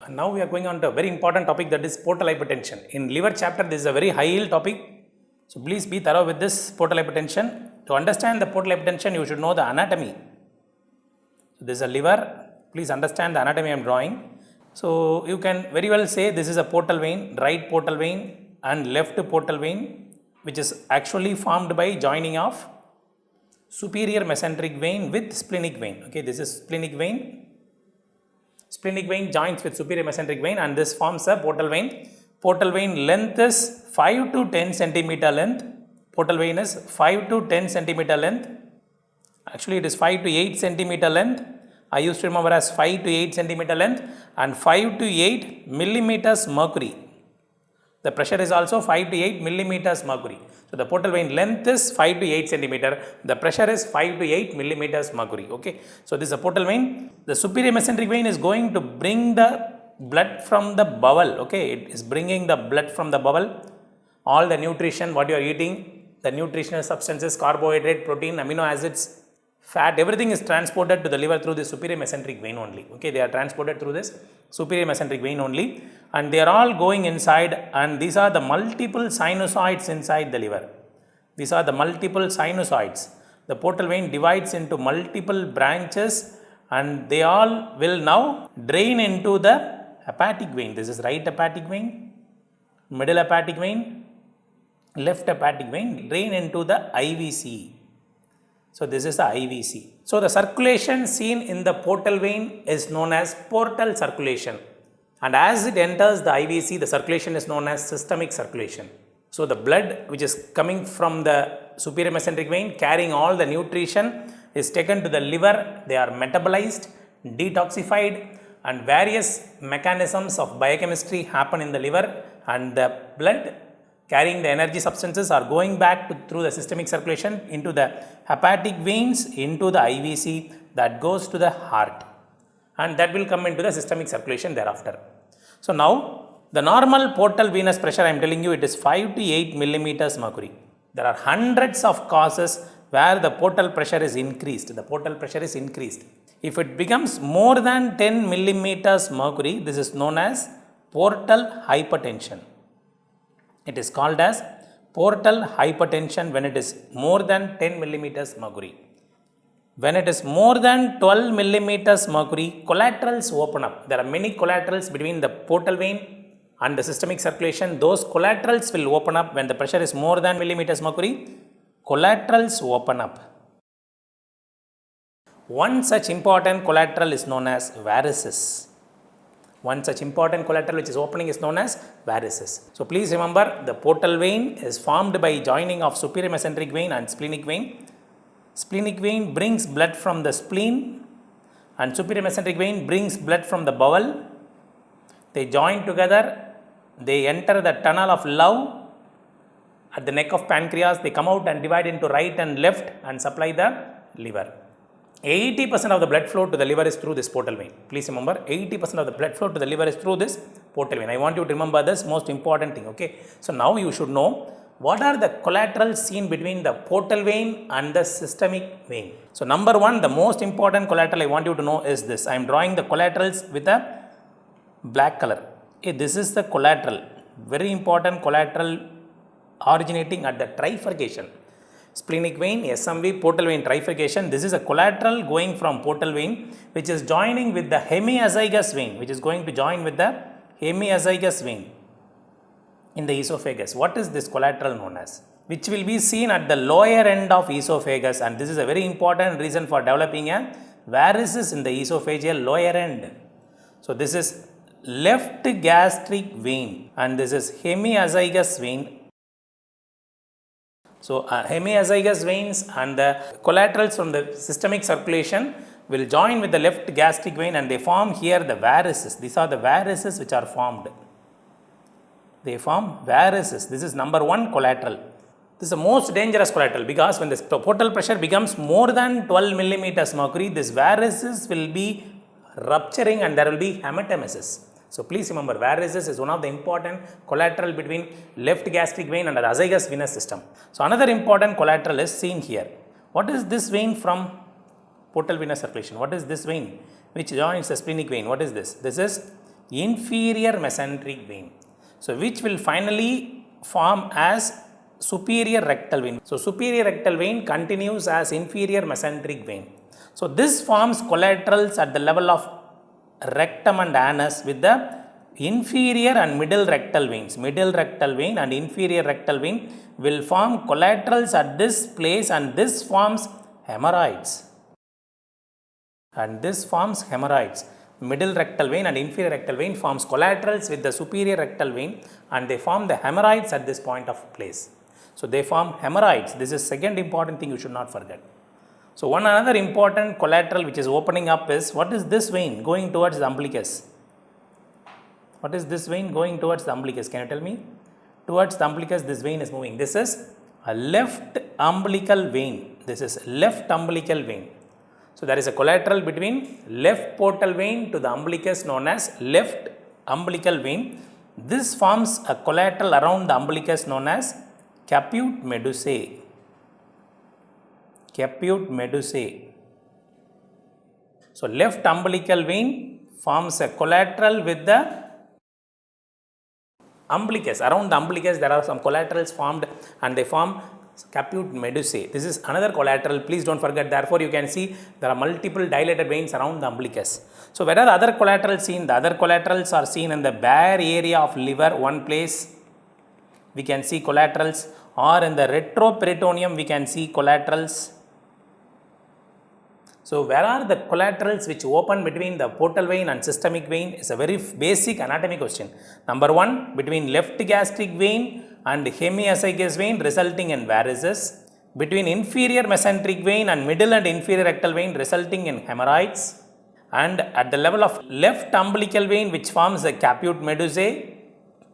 And now we are going on to a very important topic, that is portal hypertension. In liver chapter, this is a very high yield topic. So please be thorough with this portal hypertension. To understand the portal hypertension, you should know the anatomy. So this is a liver. Please understand the anatomy I am drawing. So you can very well say this is a portal vein, right portal vein and left portal vein, which is actually formed by joining of superior mesenteric vein with splenic vein. Okay, this is splenic vein. Splenic vein joins with superior mesenteric vein and this forms a portal vein. Portal vein length is 5 to 10 centimeter length. Portal vein is 5 to 10 centimeter length. Actually, it is 5 to 8 centimeter length. I used to remember as 5 to 8 centimeter length and 5 to 8 millimeters mercury. The pressure is also 5 to 8 millimeters mercury. So the portal vein length is 5 to 8 centimeter. The pressure is 5 to 8 millimeters mercury. Okay. So this is a portal vein. The superior mesenteric vein is going to bring the blood from the bowel. Okay. It is bringing the blood from the bowel. All the nutrition, what you are eating, the nutritional substances, carbohydrate, protein, amino acids, fat, everything is transported to the liver through the superior mesenteric vein only. Okay, they are transported through this superior mesenteric vein only, and they are all going inside, and these are the multiple sinusoids inside the liver. These are the multiple sinusoids. The portal vein divides into multiple branches, and they all will now drain into the hepatic vein. This is right hepatic vein, middle hepatic vein, left hepatic vein, drain into the IVC. So this is the IVC. So the circulation seen in the portal vein is known as portal circulation. And as it enters the IVC, the circulation is known as systemic circulation. So the blood which is coming from the superior mesenteric vein carrying all the nutrition is taken to the liver. They are metabolized, detoxified, and various mechanisms of biochemistry happen in the liver, and the blood carrying the energy substances are going back through the systemic circulation into the hepatic veins, into the IVC, that goes to the heart, and that will come into the systemic circulation thereafter. So now the normal portal venous pressure, I am telling you, it is 5 to 8 millimeters mercury. There are hundreds of causes where the portal pressure is increased. The portal pressure is increased. If it becomes more than 10 millimeters mercury, this is known as portal hypertension. It is called as portal hypertension when it is more than 10 millimeters mercury. When it is more than 12 millimeters mercury, collaterals open up. There are many collaterals between the portal vein and the systemic circulation. Those collaterals will open up when the pressure is more than millimeters mercury. Collaterals open up. One such important collateral is known as varices. One such important collateral which is opening is known as varices. So please remember, the portal vein is formed by joining of superior mesenteric vein and splenic vein. Splenic vein brings blood from the spleen, and superior mesenteric vein brings blood from the bowel. They join together, they enter the tunnel of love at the neck of pancreas. They come out and divide into right and left and supply the liver. 80% of the blood flow to the liver is through this portal vein. Please remember, 80% of the blood flow to the liver is through this portal vein. I want you to remember this most important thing. Okay. So now you should know what are the collaterals seen between the portal vein and the systemic vein. So number one, the most important collateral I want you to know is this. I am drawing the collaterals with a black color. Okay, this is the collateral, very important collateral originating at the trifurcation. Splenic vein, SMV, portal vein trifurcation. This is a collateral going from portal vein which is joining with the hemiazygous vein, which is going to join with the hemiazygous vein in the esophagus. What is this collateral known as? Which will be seen at the lower end of esophagus, and this is a very important reason for developing a varices in the esophageal lower end. So this is left gastric vein and this is hemiazygous vein. So hemiazygous veins and the collaterals from the systemic circulation will join with the left gastric vein, and they form here the varices. These are the varices which are formed. They form varices. This is number one collateral. This is the most dangerous collateral, because when the portal pressure becomes more than 12 millimeters mercury, this varices will be rupturing and there will be hematemesis. So please remember, varices is one of the important collateral between left gastric vein and the azygous venous system. So another important collateral is seen here. What is this vein from portal venous circulation? What is this vein which joins the splenic vein? What is this? This is inferior mesenteric vein. So which will finally form as superior rectal vein. So superior rectal vein continues as inferior mesenteric vein. So this forms collaterals at the level of rectum and anus with the inferior and middle rectal veins. Middle rectal vein and inferior rectal vein will form collaterals at this place, and this forms hemorrhoids. And this forms hemorrhoids. Middle rectal vein and inferior rectal vein forms collaterals with the superior rectal vein, and they form the hemorrhoids at this point of place. So they form hemorrhoids. This is second important thing you should not forget. So one another important collateral which is opening up is, what is this vein going towards the umbilicus? What is this vein going towards the umbilicus? Can you tell me? Towards the umbilicus, this vein is moving. This is a left umbilical vein. This is left umbilical vein. So there is a collateral between left portal vein to the umbilicus known as left umbilical vein. This forms a collateral around the umbilicus known as caput medusae. Caput medusae. So left umbilical vein forms a collateral with the umbilicus. Around the umbilicus there are some collaterals formed, and they form caput medusae. This is another collateral. Please don't forget. Therefore, you can see there are multiple dilated veins around the umbilicus. So where are the other collaterals seen? The other collaterals are seen in the bare area of liver, one place we can see collaterals, or in the retroperitoneum we can see collaterals. So where are the collaterals which open between the portal vein and systemic vein is a very basic anatomy question. Number one, between left gastric vein and hemiesophagus vein resulting in varices, between inferior mesenteric vein and middle and inferior rectal vein resulting in hemorrhoids, and at the level of left umbilical vein which forms the caput medusae,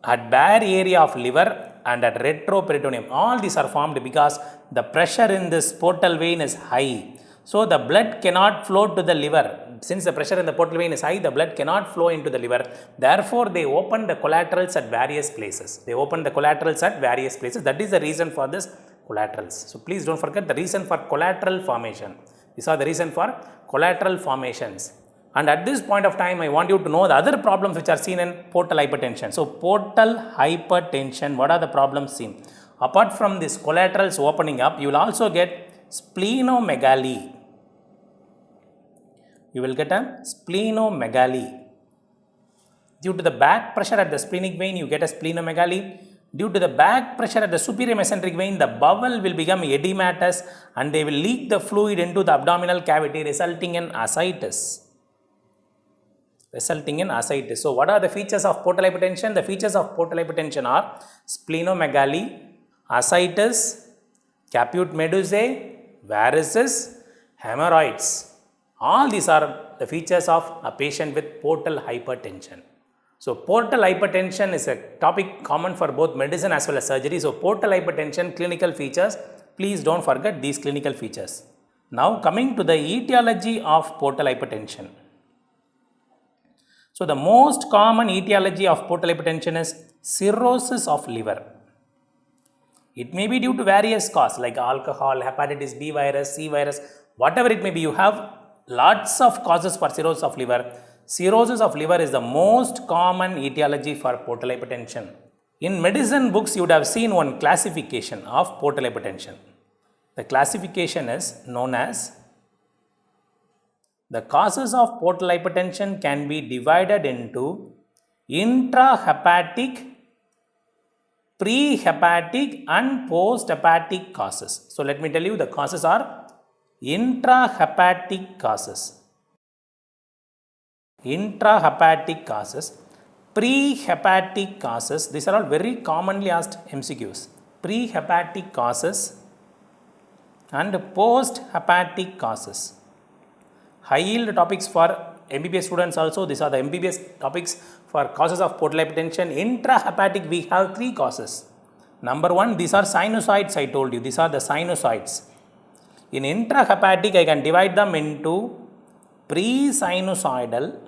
at bare area of liver, and at retroperitoneum. All these are formed because the pressure in this portal vein is high. So the blood cannot flow to the liver. Since the pressure in the portal vein is high, the blood cannot flow into the liver. Therefore, they open the collaterals at various places. They open the collaterals at various places. That is the reason for this collaterals. So please don't forget the reason for collateral formation. These are the reason for collateral formations. And at this point of time, I want you to know the other problems which are seen in portal hypertension. So portal hypertension, what are the problems seen? Apart from this collaterals opening up, you will also get splenomegaly. You will get a splenomegaly. Due to the back pressure at the splenic vein, you get a splenomegaly. Due to the back pressure at the superior mesenteric vein, the bowel will become edematous and they will leak the fluid into the abdominal cavity, resulting in ascites. So what are the features of portal hypertension? The features of portal hypertension are splenomegaly, ascites, caput medusae, varices, hemorrhoids. All these are the features of a patient with portal hypertension. So portal hypertension is a topic common for both medicine as well as surgery. So portal hypertension clinical features, please don't forget these clinical features. Now coming to the etiology of portal hypertension. So the most common etiology of portal hypertension is cirrhosis of liver. It may be due to various causes like alcohol, hepatitis B virus, C virus, whatever it may be. You have lots of causes for cirrhosis of liver. Cirrhosis of liver is the most common etiology for portal hypertension. In medicine books, you would have seen one classification of portal hypertension. The classification is known as the causes of portal hypertension can be divided into intrahepatic, prehepatic and posthepatic causes. So let me tell you, the causes are intrahepatic causes, prehepatic causes. These are all very commonly asked MCQs. Prehepatic causes and posthepatic causes. High yield topics for MBBS students also. These are the MBBS topics for causes of portal hypertension. Intrahepatic, we have three causes. Number one, these are sinusoids. I told you, these are the sinusoids. In intrahepatic, I can divide them into pre-sinusoidal,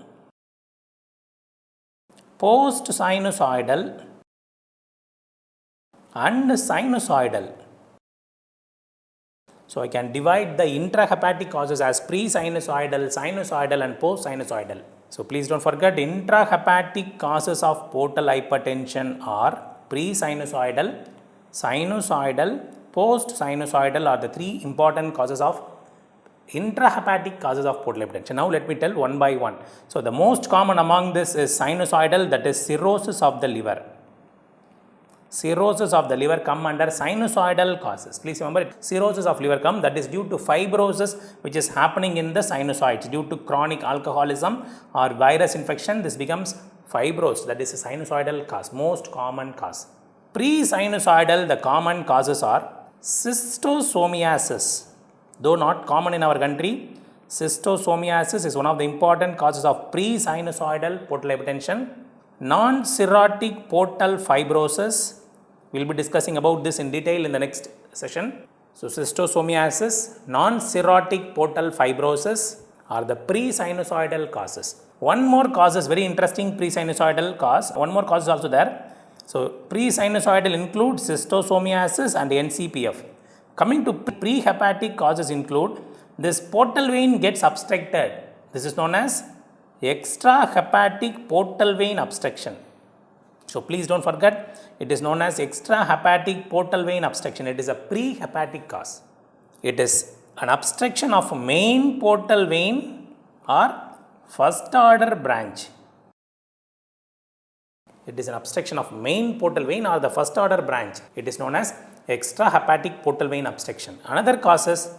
post-sinusoidal and sinusoidal. So I can divide the intrahepatic causes as pre-sinusoidal, sinusoidal and post-sinusoidal. So please don't forget, intrahepatic causes of portal hypertension are pre-sinusoidal, sinusoidal, post-sinusoidal are the three important causes of intrahepatic causes of portal hypertension. Now let me tell one by one. So the most common among this is sinusoidal, that is cirrhosis of the liver. Cirrhosis of the liver come under sinusoidal causes. Please remember, cirrhosis of liver come, that is due to fibrosis which is happening in the sinusoids due to chronic alcoholism or virus infection. This becomes fibrosed, that is a sinusoidal cause, most common cause. Pre-sinusoidal, the common causes are schistosomiasis, though not common in our country. Schistosomiasis is one of the important causes of pre-sinusoidal portal hypertension. Non-cirrhotic portal fibrosis, we will be discussing about this in detail in the next session. So schistosomiasis, non-cirrhotic portal fibrosis are the pre-sinusoidal causes. One more cause is very interesting, pre-sinusoidal cause. One more cause is also there. So pre-sinusoidal include schistosomiasis and NCPF. Coming to pre-hepatic causes include this portal vein gets obstructed. This is known as extrahepatic portal vein obstruction. So please don't forget, it is known as extrahepatic portal vein obstruction. It is a pre-hepatic cause. It is an obstruction of main portal vein or first order branch. It is an obstruction of main portal vein or the first order branch. It is known as extrahepatic portal vein obstruction. Another cause is,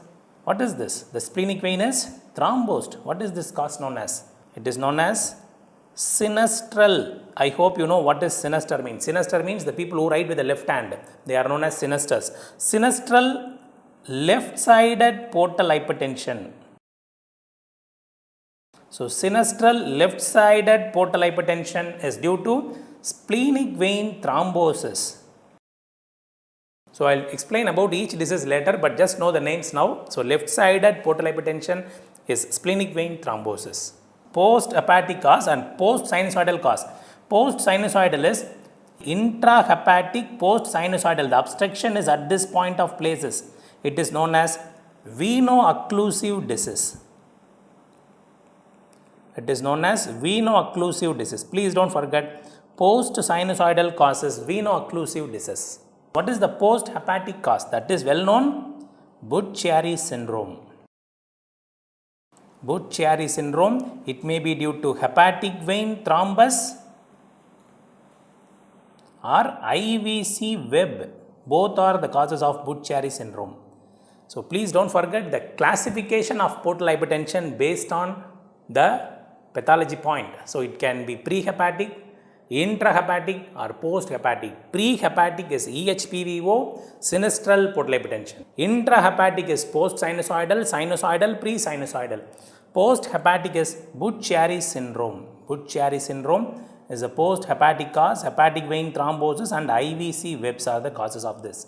what is this? The splenic vein is thrombosed. What is this cause known as? It is known as sinistral. I hope you know what is sinister means. Sinister means the people who write with the left hand. They are known as sinisters. Sinistral left-sided portal hypertension. So sinistral left-sided portal hypertension is due to splenic vein thrombosis. So I'll explain about each disease later, but just know the names now. So left-sided portal hypertension is splenic vein thrombosis. Post-hepatic cause and post-sinusoidal cause. Post-sinusoidal is intrahepatic post-sinusoidal. The obstruction is at this point of places. It is known as veno-occlusive disease. It is known as veno-occlusive disease. Please don't forget, post-sinusoidal causes veno-occlusive disease. What is the post-hepatic cause? That is well known, Budd-Chiari syndrome. Budd-Chiari syndrome, it may be due to hepatic vein thrombus or IVC web. Both are the causes of Budd-Chiari syndrome. So please don't forget the classification of portal hypertension based on the pathology point. So it can be pre-hepatic, intrahepatic or post-hepatic. Pre-hepatic is EHPVO, sinistral portal hypertension. Intrahepatic is post-sinusoidal, sinusoidal, pre-sinusoidal. Post-hepatic is Budd-Chiari syndrome. Budd-Chiari syndrome is a post-hepatic cause. Hepatic vein thrombosis and IVC webs are the causes of this.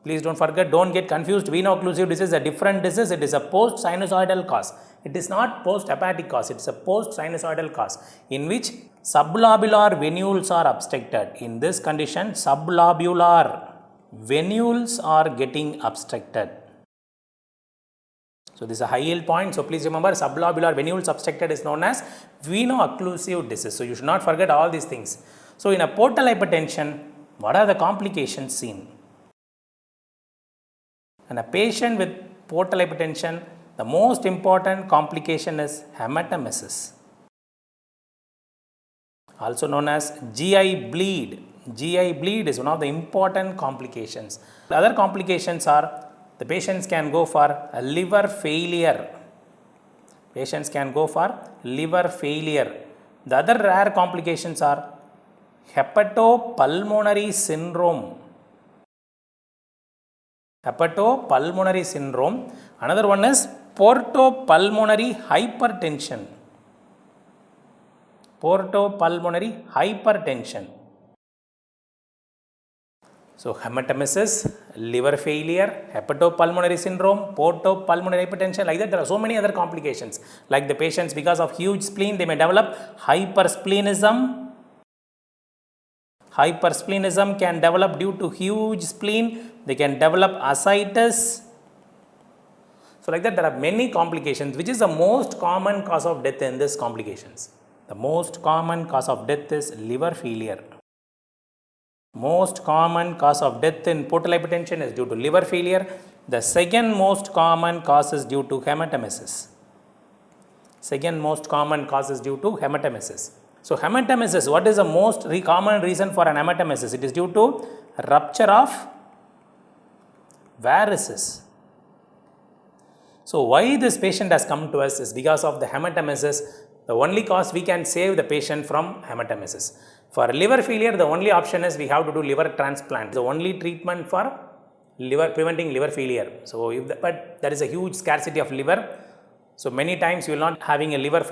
Please don't forget, don't get confused. Veno-occlusive disease is a different disease. It is a post-sinusoidal cause. It is not post-hepatic cause. It is a post-sinusoidal cause in which sublobular venules are obstructed. In this condition, sublobular venules are getting obstructed. So this is a high yield point. So please remember, sublobular venules obstructed is known as veno-occlusive disease. So you should not forget all these things. So in a portal hypertension, what are the complications seen? In a patient with portal hypertension, the most important complication is hematemesis, also known as GI bleed. GI bleed is one of the important complications. The other complications are, the patients can go for a liver failure. Patients can go for liver failure. The other rare complications are hepatopulmonary syndrome. Hepatopulmonary syndrome. Another one is portopulmonary hypertension. Portopulmonary hypertension. So hematemesis, liver failure, hepatopulmonary syndrome, portopulmonary hypertension, like that there are so many other complications. Like the patients, because of huge spleen, they may develop hypersplenism. Hypersplenism can develop due to huge spleen. They can develop ascites. So like that there are many complications. Which is the most common cause of death in these complications? The most common cause of death is liver failure. Most common cause of death in portal hypertension is due to liver failure. The second most common cause is due to hematemesis. Second most common cause is due to hematemesis. So hematemesis, what is the most common reason for an hematemesis? It is due to rupture of varices. So why this patient has come to us is because of the hematemesis. The only cause we can save the patient from hematemesis. For liver failure, the only option is we have to do liver transplant. The only treatment for preventing liver failure. So, but there is a huge scarcity of liver. So many times you will not having a liver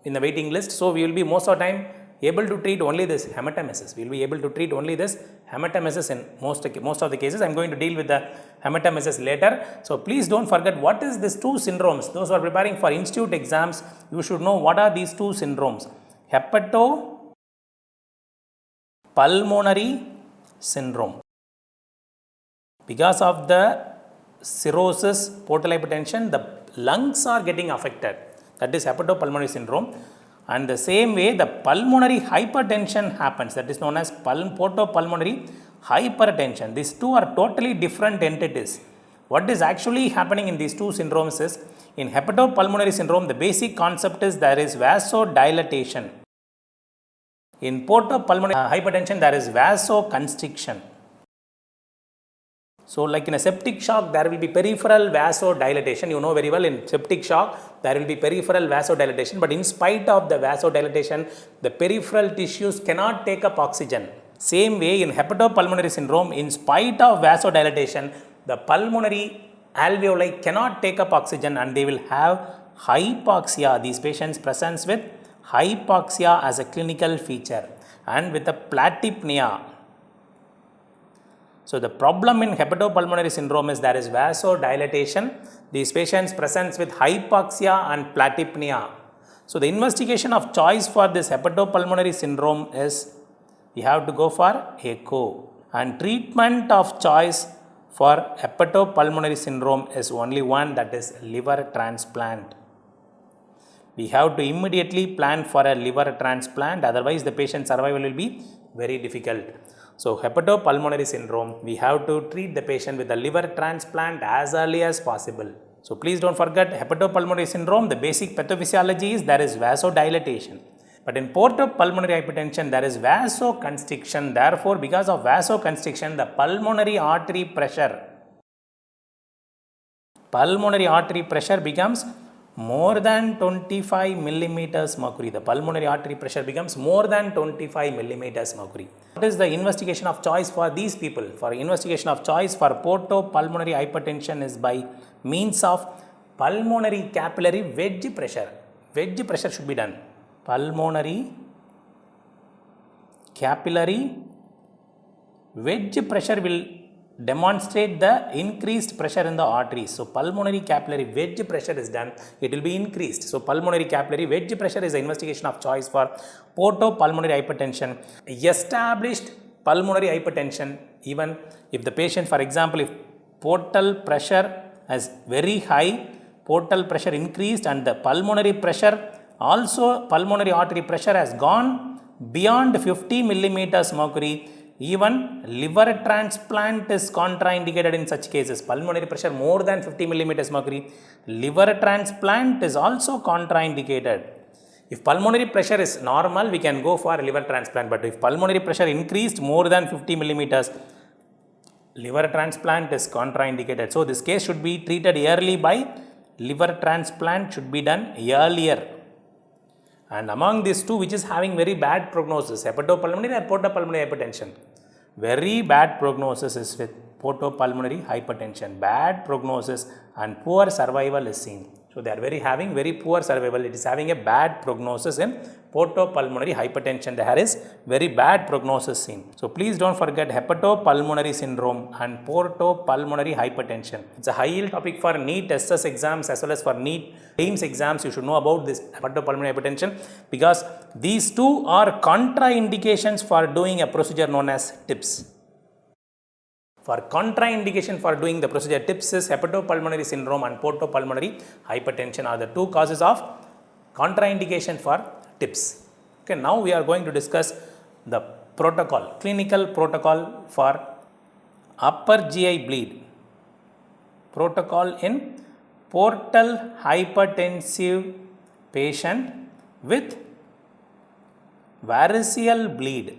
in the waiting list. So we will be most of the time able to treat only this hematemesis. We will be able to treat only this hematemesis in most of the cases. I am going to deal with the hematemesis later. So please don't forget what is these two syndromes. Those who are preparing for institute exams, you should know what are these two syndromes. Hepatopulmonary syndrome. Because of the cirrhosis, portal hypertension, the lungs are getting affected. That is hepatopulmonary syndrome. And the same way the pulmonary hypertension happens. That is known as portopulmonary hypertension. These two are totally different entities. What is actually happening in these two syndromes is, in hepatopulmonary syndrome, the basic concept is there is vasodilatation. In portopulmonary hypertension, there is vasoconstriction. So like in a septic shock, there will be peripheral vasodilatation. You know very well, in septic shock, there will be peripheral vasodilatation. But in spite of the vasodilatation, the peripheral tissues cannot take up oxygen. Same way in hepatopulmonary syndrome, in spite of vasodilatation, the pulmonary alveoli cannot take up oxygen and they will have hypoxia. These patients present with hypoxia as a clinical feature and with a platypnea. So the problem in hepatopulmonary syndrome is there is vasodilatation. These patients present with hypoxia and platypnea. So the investigation of choice for this hepatopulmonary syndrome is you have to go for echo. And treatment of choice for hepatopulmonary syndrome is only one, that is liver transplant. We have to immediately plan for a liver transplant, otherwise the patient survival will be very difficult. So hepatopulmonary syndrome, we have to treat the patient with a liver transplant as early as possible. So please don't forget, hepatopulmonary syndrome, the basic pathophysiology is there is vasodilatation. But in portopulmonary hypertension, there is vasoconstriction. Therefore, because of vasoconstriction, the pulmonary artery pressure becomes more than 25 millimeters mercury. The pulmonary artery pressure becomes more than 25 millimeters mercury. What is the investigation of choice for these people? For investigation of choice for portopulmonary hypertension is by means of pulmonary capillary wedge pressure. Wedge pressure should be done. Pulmonary capillary wedge pressure will demonstrate the increased pressure in the arteries. So pulmonary capillary wedge pressure is done, it will be increased. So pulmonary capillary wedge pressure is the investigation of choice for portopulmonary hypertension. Established pulmonary hypertension, even if the patient, for example, if portal pressure is very high, portal pressure increased and the pulmonary pressure, also pulmonary artery pressure has gone beyond 50 millimeters mercury, even liver transplant is contraindicated in such cases. Pulmonary pressure more than 50 millimeters mercury, liver transplant is also contraindicated. If pulmonary pressure is normal, we can go for a liver transplant. But if pulmonary pressure increased more than 50 millimeters, liver transplant is contraindicated. So this case should be treated early by liver transplant should be done earlier. And among these two, which is having very bad prognosis, hepatopulmonary or portopulmonary hypertension? Very bad prognosis is with portopulmonary hypertension. Bad prognosis and poor survival is seen. So they are having very poor survival. It is having a bad prognosis in portopulmonary hypertension. There is very bad prognosis seen. So please don't forget hepatopulmonary syndrome and portopulmonary hypertension. It's a high yield topic for NEET SS exams as well as for NEET AIMS exams. You should know about this hepatopulmonary hypertension because these two are contraindications for doing a procedure known as TIPS. For contraindication for doing the procedure TIPS is hepatopulmonary syndrome and portopulmonary hypertension are the two causes of contraindication for tips. Okay, now we are going to discuss the protocol, clinical protocol for upper GI bleed. Protocol in portal hypertensive patient with variceal bleed.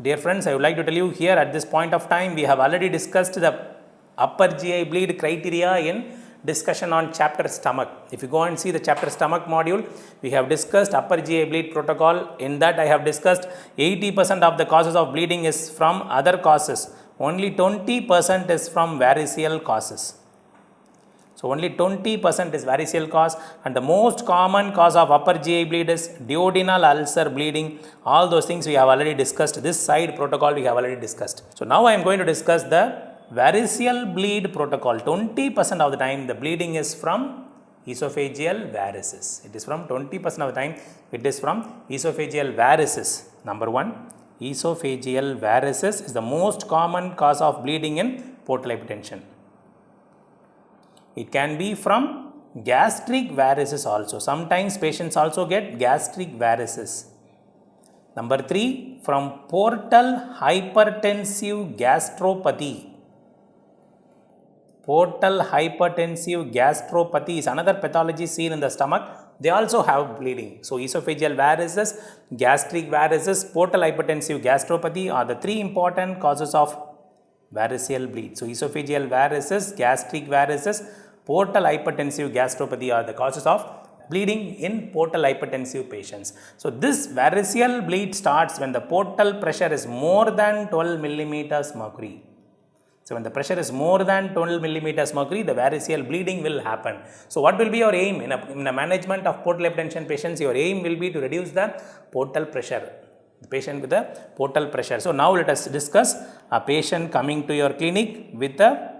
Dear friends, I would like to tell you here at this point of time, we have already discussed the upper GI bleed criteria in discussion on chapter stomach. If you go and see the chapter stomach module, we have discussed upper GI bleed protocol. In that I have discussed 80% of the causes of bleeding is from other causes. Only 20% is from variceal causes. So only 20% is variceal cause, and the most common cause of upper GI bleed is duodenal ulcer bleeding. All those things we have already discussed. This side protocol we have already discussed. So now I am going to discuss the variceal bleed protocol. 20% of the time the bleeding is from esophageal varices. It is from 20% of the time it is from esophageal varices. Number 1, esophageal varices is the most common cause of bleeding in portal hypertension. It can be from gastric varices also. Sometimes patients also get gastric varices. Number 3, from portal hypertensive gastropathy. Portal hypertensive gastropathy is another pathology seen in the stomach. They also have bleeding. So esophageal varices, gastric varices, portal hypertensive gastropathy are the 3 important causes of variceal bleed. So esophageal varices, gastric varices, portal hypertensive gastropathy are the causes of bleeding in portal hypertensive patients. So this variceal bleed starts when the portal pressure is more than 12 millimeters mercury. So when the pressure is more than 12 millimeters mercury, the variceal bleeding will happen. So what will be your aim in a management of portal hypertension patients? Your aim will be to reduce the portal pressure. The patient with the portal pressure. So now let us discuss a patient coming to your clinic with a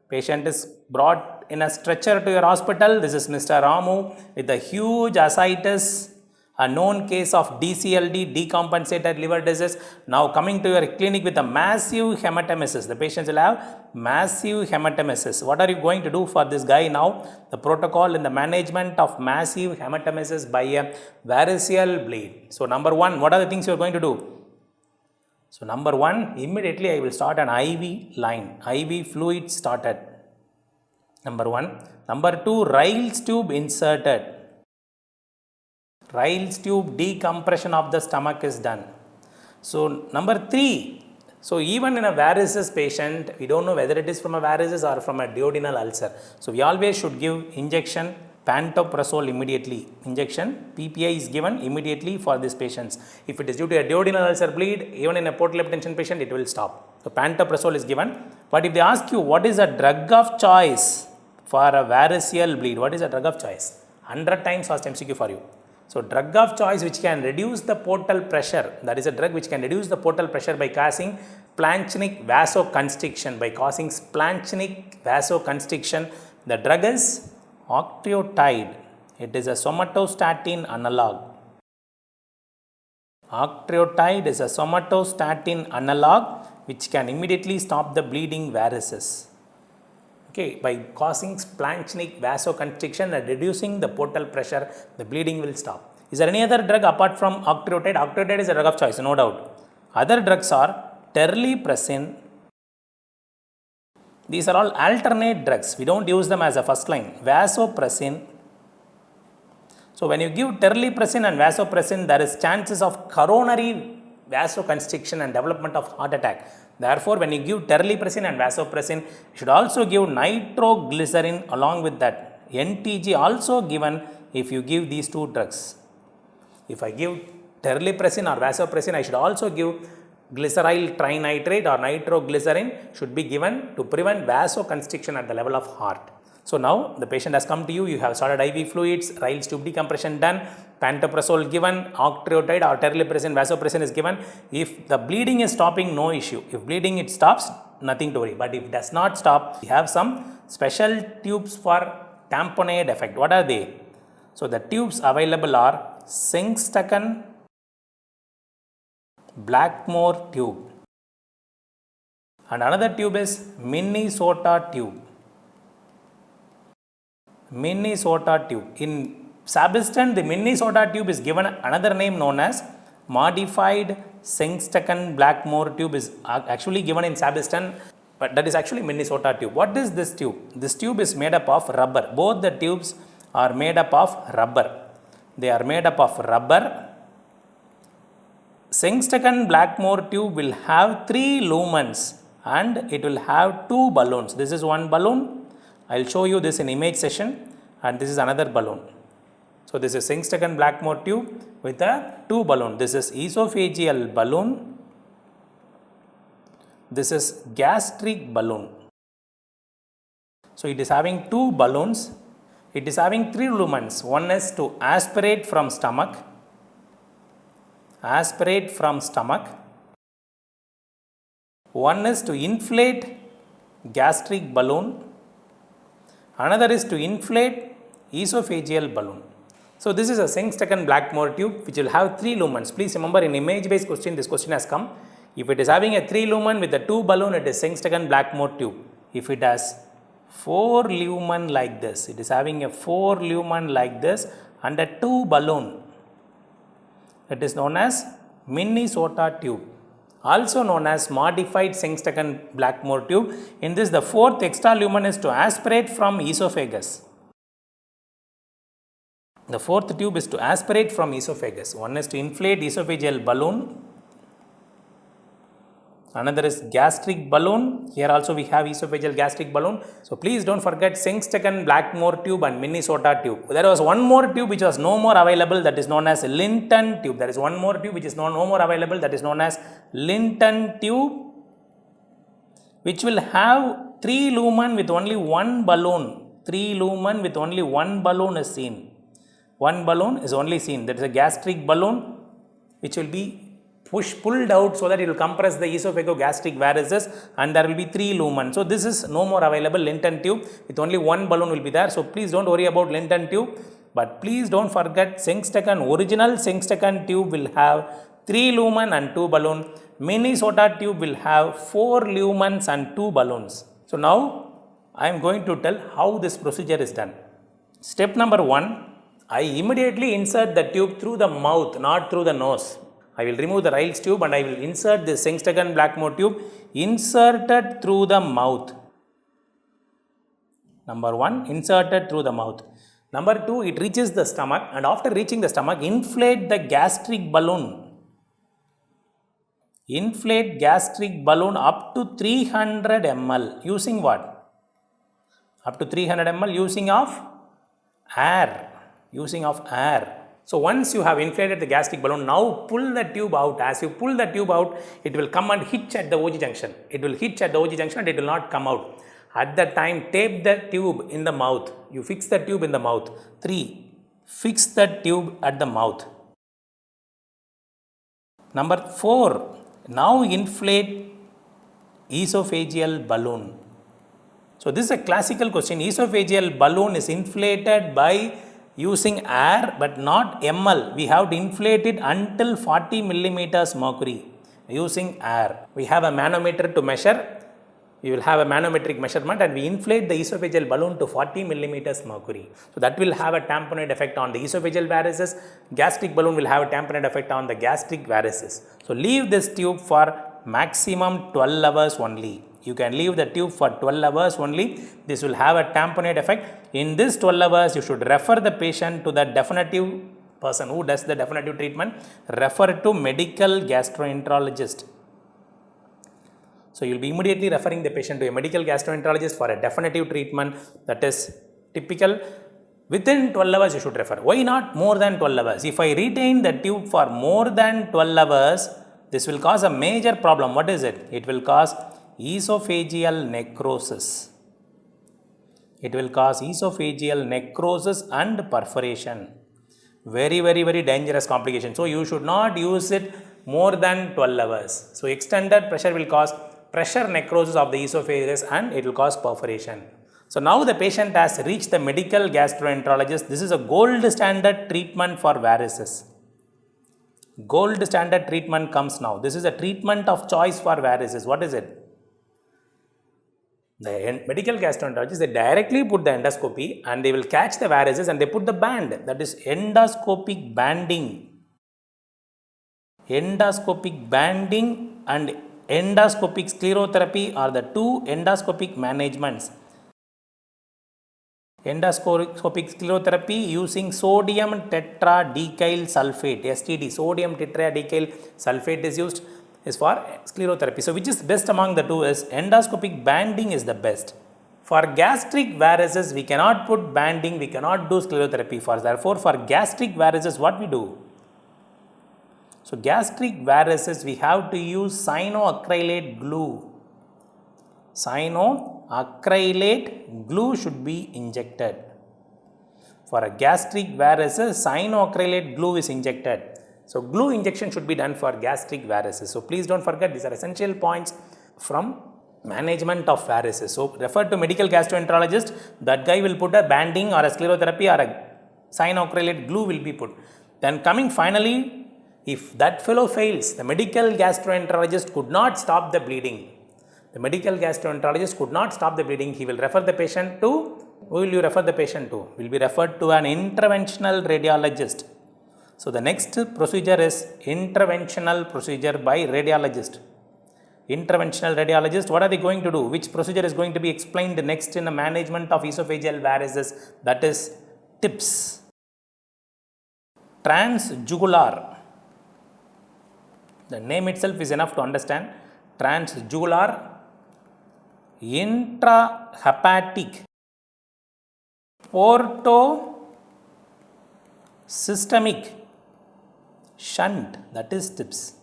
patient is brought in a stretcher to your hospital. This is Mr. Ramu with a huge ascites, a known case of DCLD, decompensated liver disease. Now coming to your clinic with a massive hematemesis. The patients will have massive hematemesis. What are you going to do for this guy now? The protocol in the management of massive hematemesis by a variceal bleed. So number 1, what are the things you are going to do? So number 1, immediately I will start an IV line. IV fluid started. Number 1. Number 2, Ryle's tube inserted. Ryle's tube decompression of the stomach is done. So number 3. So even in a varices patient, we don't know whether it is from a varices or from a duodenal ulcer. So we always should give injection pantoprazole immediately. Injection PPI is given immediately for these patients. If it is due to a duodenal ulcer bleed, even in a portal hypertension patient, it will stop. So pantoprazole is given. But if they ask you what is a drug of choice for a variceal bleed, what is a drug of choice? 100 times asked MCQ for you. So drug of choice which can reduce the portal pressure, that is a drug which can reduce the portal pressure by causing splanchnic vasoconstriction. By causing splanchnic vasoconstriction, the drug is octreotide. It is a somatostatin analog. Octreotide is a somatostatin analog which can immediately stop the bleeding varices. Okay, by causing splanchnic vasoconstriction and reducing the portal pressure, the bleeding will stop. Is there any other drug apart from octreotide? Octreotide is a drug of choice, no doubt. Other drugs are terlipressin. These are all alternate drugs. We don't use them as a first line. Vasopressin. So when you give terlipressin and vasopressin, there is chances of coronary vasoconstriction and development of heart attack. Therefore, when you give terlipressin and vasopressin, you should also give nitroglycerin along with that. NTG also given if you give these 2 drugs. If I give terlipressin or vasopressin, I should also give glyceryl trinitrate or nitroglycerin should be given to prevent vasoconstriction at the level of heart. So now the patient has come to you, you have started IV fluids, Ryle's tube decompression done, pantoprazole given, octreotide or terlipressin, vasopressin is given. If the bleeding is stopping, no issue. If bleeding it stops, nothing to worry. But if it does not stop, we have some special tubes for tamponade effect. What are they? So the tubes available are Sengstaken Blackmore tube, and another tube is Minnesota tube. Minnesota tube. In Sabiston, the Minnesota tube is given another name known as modified Sengstaken-Blackmore tube is actually given in Sabiston, but that is actually Minnesota tube. What is this tube? This tube is made up of rubber. Both the tubes are made up of rubber. They are made up of rubber. Sengstaken-Blackmore tube will have 3 lumens and it will have 2 balloons. This is one balloon. I will show you this in image session, and this is another balloon. So this is Sengstaken-Blackmore tube with a 2 balloon. This is esophageal balloon. This is gastric balloon. So it is having 2 balloons. It is having 3 lumens. One is to aspirate from stomach. Aspirate from stomach. One is to inflate gastric balloon. Another is to inflate esophageal balloon. So this is a Sengstaken-Blackmore tube which will have 3 lumens. Please remember, in image based question, this question has come. If it is having a 3 lumen with a 2 balloon, it is Sengstaken-Blackmore tube. If it has 4 lumen like this, it is having a 4 lumen like this and a 2 balloon, it is known as Minnesota tube, also known as modified Sengstaken-Blackmore tube. In this, the 4th extra lumen is to aspirate from esophagus. The 4th tube is to aspirate from esophagus. One is to inflate esophageal balloon. Another is gastric balloon. Here also we have esophageal gastric balloon. So please don't forget Sengstaken-Blackmore tube and Minnesota tube. There was one more tube which was no more available, that is known as Linton tube. There is one more tube which is no more available, that is known as Linton tube, which will have 3 lumen with only 1 balloon. 3 lumen with only 1 balloon is seen. 1 balloon is only seen. That is a gastric balloon which will be pulled out so that it will compress the esophagogastric varices, and there will be 3 lumen. So this is no more available, Linton tube with only 1 balloon will be there. So please don't worry about Linton tube, but please don't forget original Sengstaken tube will have 3 lumen and 2 balloon. Minnesota tube will have 4 lumens and 2 balloons. So now I am going to tell how this procedure is done. Step number 1, I immediately insert the tube through the mouth, not through the nose. I will remove the Ryle's tube and I will insert the Sengstaken-Blackmore tube inserted through the mouth. Number 1, inserted through the mouth. Number 2, it reaches the stomach, and after reaching the stomach, inflate the gastric balloon. Inflate gastric balloon up to 300 ml. Using what? Up to 300 ml using of air. Using of air. So once you have inflated the gastric balloon, now pull the tube out. As you pull the tube out, it will come and hitch at the OG junction. It will hitch at the OG junction and it will not come out. At that time, tape the tube in the mouth. You fix the tube in the mouth. 3. Fix the tube at the mouth. Number 4. Now inflate esophageal balloon. So this is a classical question. Esophageal balloon is inflated by using air but not ml. We have to inflate it until 40 millimeters mercury using air. We have a manometer to measure. We will have a manometric measurement and we inflate the esophageal balloon to 40 millimeters mercury. So that will have a tamponade effect on the esophageal varices. Gastric balloon will have a tamponade effect on the gastric varices. So leave this tube for maximum 12 hours only. You can leave the tube for 12 hours only. This will have a tamponade effect. In this 12 hours, you should refer the patient to the definitive person who does the definitive treatment. Refer to medical gastroenterologist. So you will be immediately referring the patient to a medical gastroenterologist for a definitive treatment that is typical. Within 12 hours, you should refer. Why not more than 12 hours? If I retain the tube for more than 12 hours, this will cause a major problem. What is it? It will cause esophageal necrosis. It will cause esophageal necrosis and perforation. Very, very, very dangerous complication. So you should not use it more than 12 hours. So extended pressure will cause pressure necrosis of the esophagus and it will cause perforation. So now the patient has reached the medical gastroenterologist. This is a gold standard treatment for varices. Gold standard treatment comes now. This is a treatment of choice for varices. What is it? The medical gastroenterologist, they directly put the endoscopy and they will catch the varices and they put the band, that is endoscopic banding. Endoscopic banding and endoscopic sclerotherapy are the two endoscopic managements. Endoscopic sclerotherapy using sodium tetradecyl sulfate, STD, sodium tetradecyl sulfate is used, is for sclerotherapy. So which is best among the two is endoscopic banding is the best. For gastric varices, we cannot put banding, we cannot do sclerotherapy. Therefore, for gastric varices, what we do? So gastric varices, we have to use cyanoacrylate glue. Cyanoacrylate glue should be injected. For a gastric varices, cyanoacrylate glue is injected. So glue injection should be done for gastric varices. So please don't forget, these are essential points from management of varices. So refer to medical gastroenterologist, that guy will put a banding or a sclerotherapy or a cyanoacrylate glue will be put. Then coming finally, if that fellow fails, the medical gastroenterologist could not stop the bleeding. The medical gastroenterologist could not stop the bleeding. He will refer the patient to, who will you refer the patient to? Will be referred to an interventional radiologist. So the next procedure is interventional procedure by radiologist. Interventional radiologist, what are they going to do? Which procedure is going to be explained next in the management of esophageal varices? That is TIPS. Transjugular. The name itself is enough to understand. Transjugular intrahepatic portosystemic shunt, that is TIPS.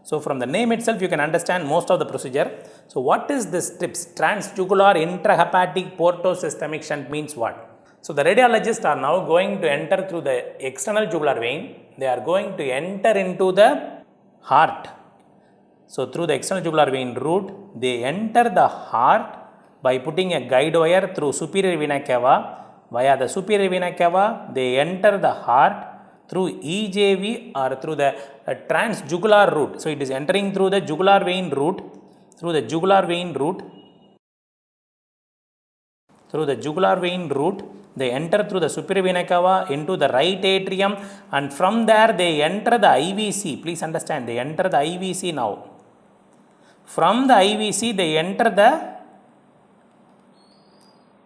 So from the name itself you can understand most of the procedure. So what is this TIPS? Transjugular intrahepatic portosystemic shunt means what? So the radiologists are now going to enter through the external jugular vein. They are going to enter into the heart. So through the external jugular vein route, they enter the heart by putting a guide wire through superior vena cava. Via the superior vena cava, they enter the heart through EJV or through the transjugular route. So it is entering through the jugular vein route, through the jugular vein route. Through the jugular vein route, they enter through the superior vena cava into the right atrium, and from there they enter the IVC. Please understand, they enter the IVC now. From the IVC, they enter the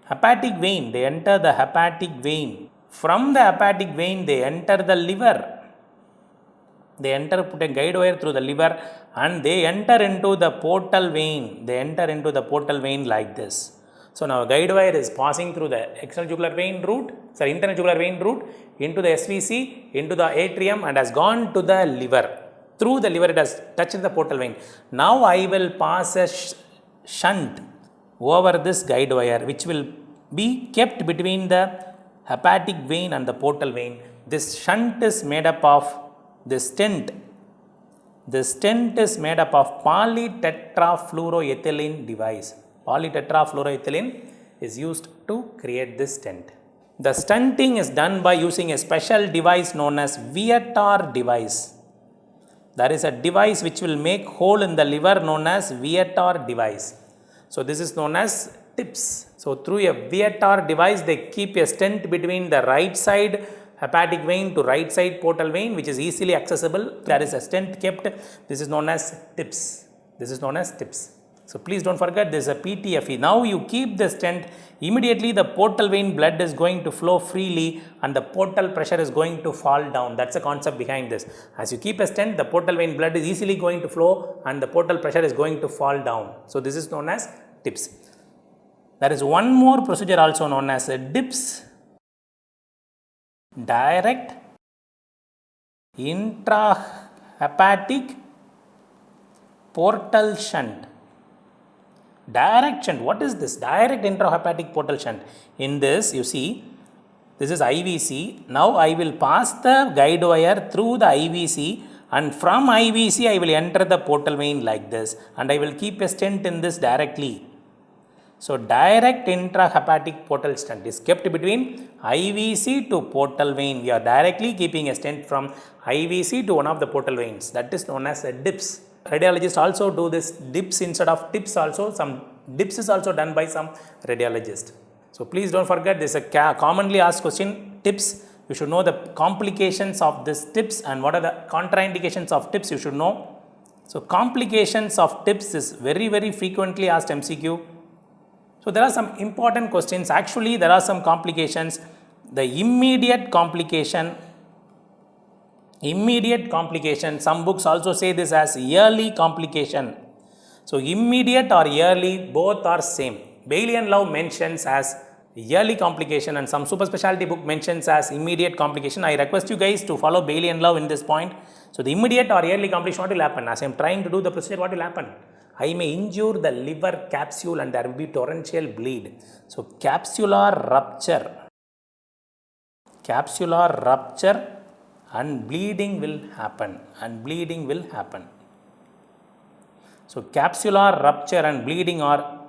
hepatic vein. They enter the hepatic vein. From the hepatic vein, they enter the liver. They enter, put a guide wire through the liver, and they enter into the portal vein. They enter into the portal vein like this. So now guide wire is passing through the external jugular vein route, internal jugular vein route, into the SVC, into the atrium, and has gone to the liver. Through the liver it has touched the portal vein. Now I will pass a shunt over this guide wire, which will be kept between the hepatic vein and the portal vein. This shunt is made up of this stent. This stent is made up of polytetrafluoroethylene device. Polytetrafluoroethylene is used to create this stent. The stenting is done by using a special device known as Viator device. There is a device which will make hole in the liver known as Viator device. So this is known as TIPS. So through a Viator device, they keep a stent between the right side hepatic vein to right side portal vein, which is easily accessible. There is a stent kept. This is known as TIPS. This is known as TIPS. So please don't forget, this is a PTFE. Now you keep the stent, immediately the portal vein blood is going to flow freely and the portal pressure is going to fall down. That's the concept behind this. As you keep a stent, the portal vein blood is easily going to flow and the portal pressure is going to fall down. So this is known as TIPS. There is one more procedure also known as a DIPS, direct intrahepatic portal shunt. Direct shunt, what is this? Direct intrahepatic portal shunt. In this, you see, this is IVC. Now I will pass the guide wire through the IVC, and from IVC I will enter the portal vein like this, and I will keep a stent in this directly. So direct intrahepatic portal stent is kept between IVC to portal vein. We are directly keeping a stent from IVC to one of the portal veins. That is known as a DIPS. Radiologists also do this DIPS instead of TIPS also. Some DIPS is also done by some radiologist. So please don't forget, this is a commonly asked question, TIPS. You should know the complications of this TIPS and what are the contraindications of TIPS you should know. So complications of TIPS is very, very frequently asked MCQ. So there are some important questions. Actually, there are some complications. The immediate complication, some books also say this as yearly complication. So immediate or yearly, both are same. Bailey and Love mentions as yearly complication and some super specialty book mentions as immediate complication. I request you guys to follow Bailey and Love in this point. So the immediate or yearly complication, what will happen? As I am trying to do the procedure, what will happen? I may injure the liver capsule and there will be torrential bleed. So capsular rupture and bleeding will happen. So capsular rupture and bleeding are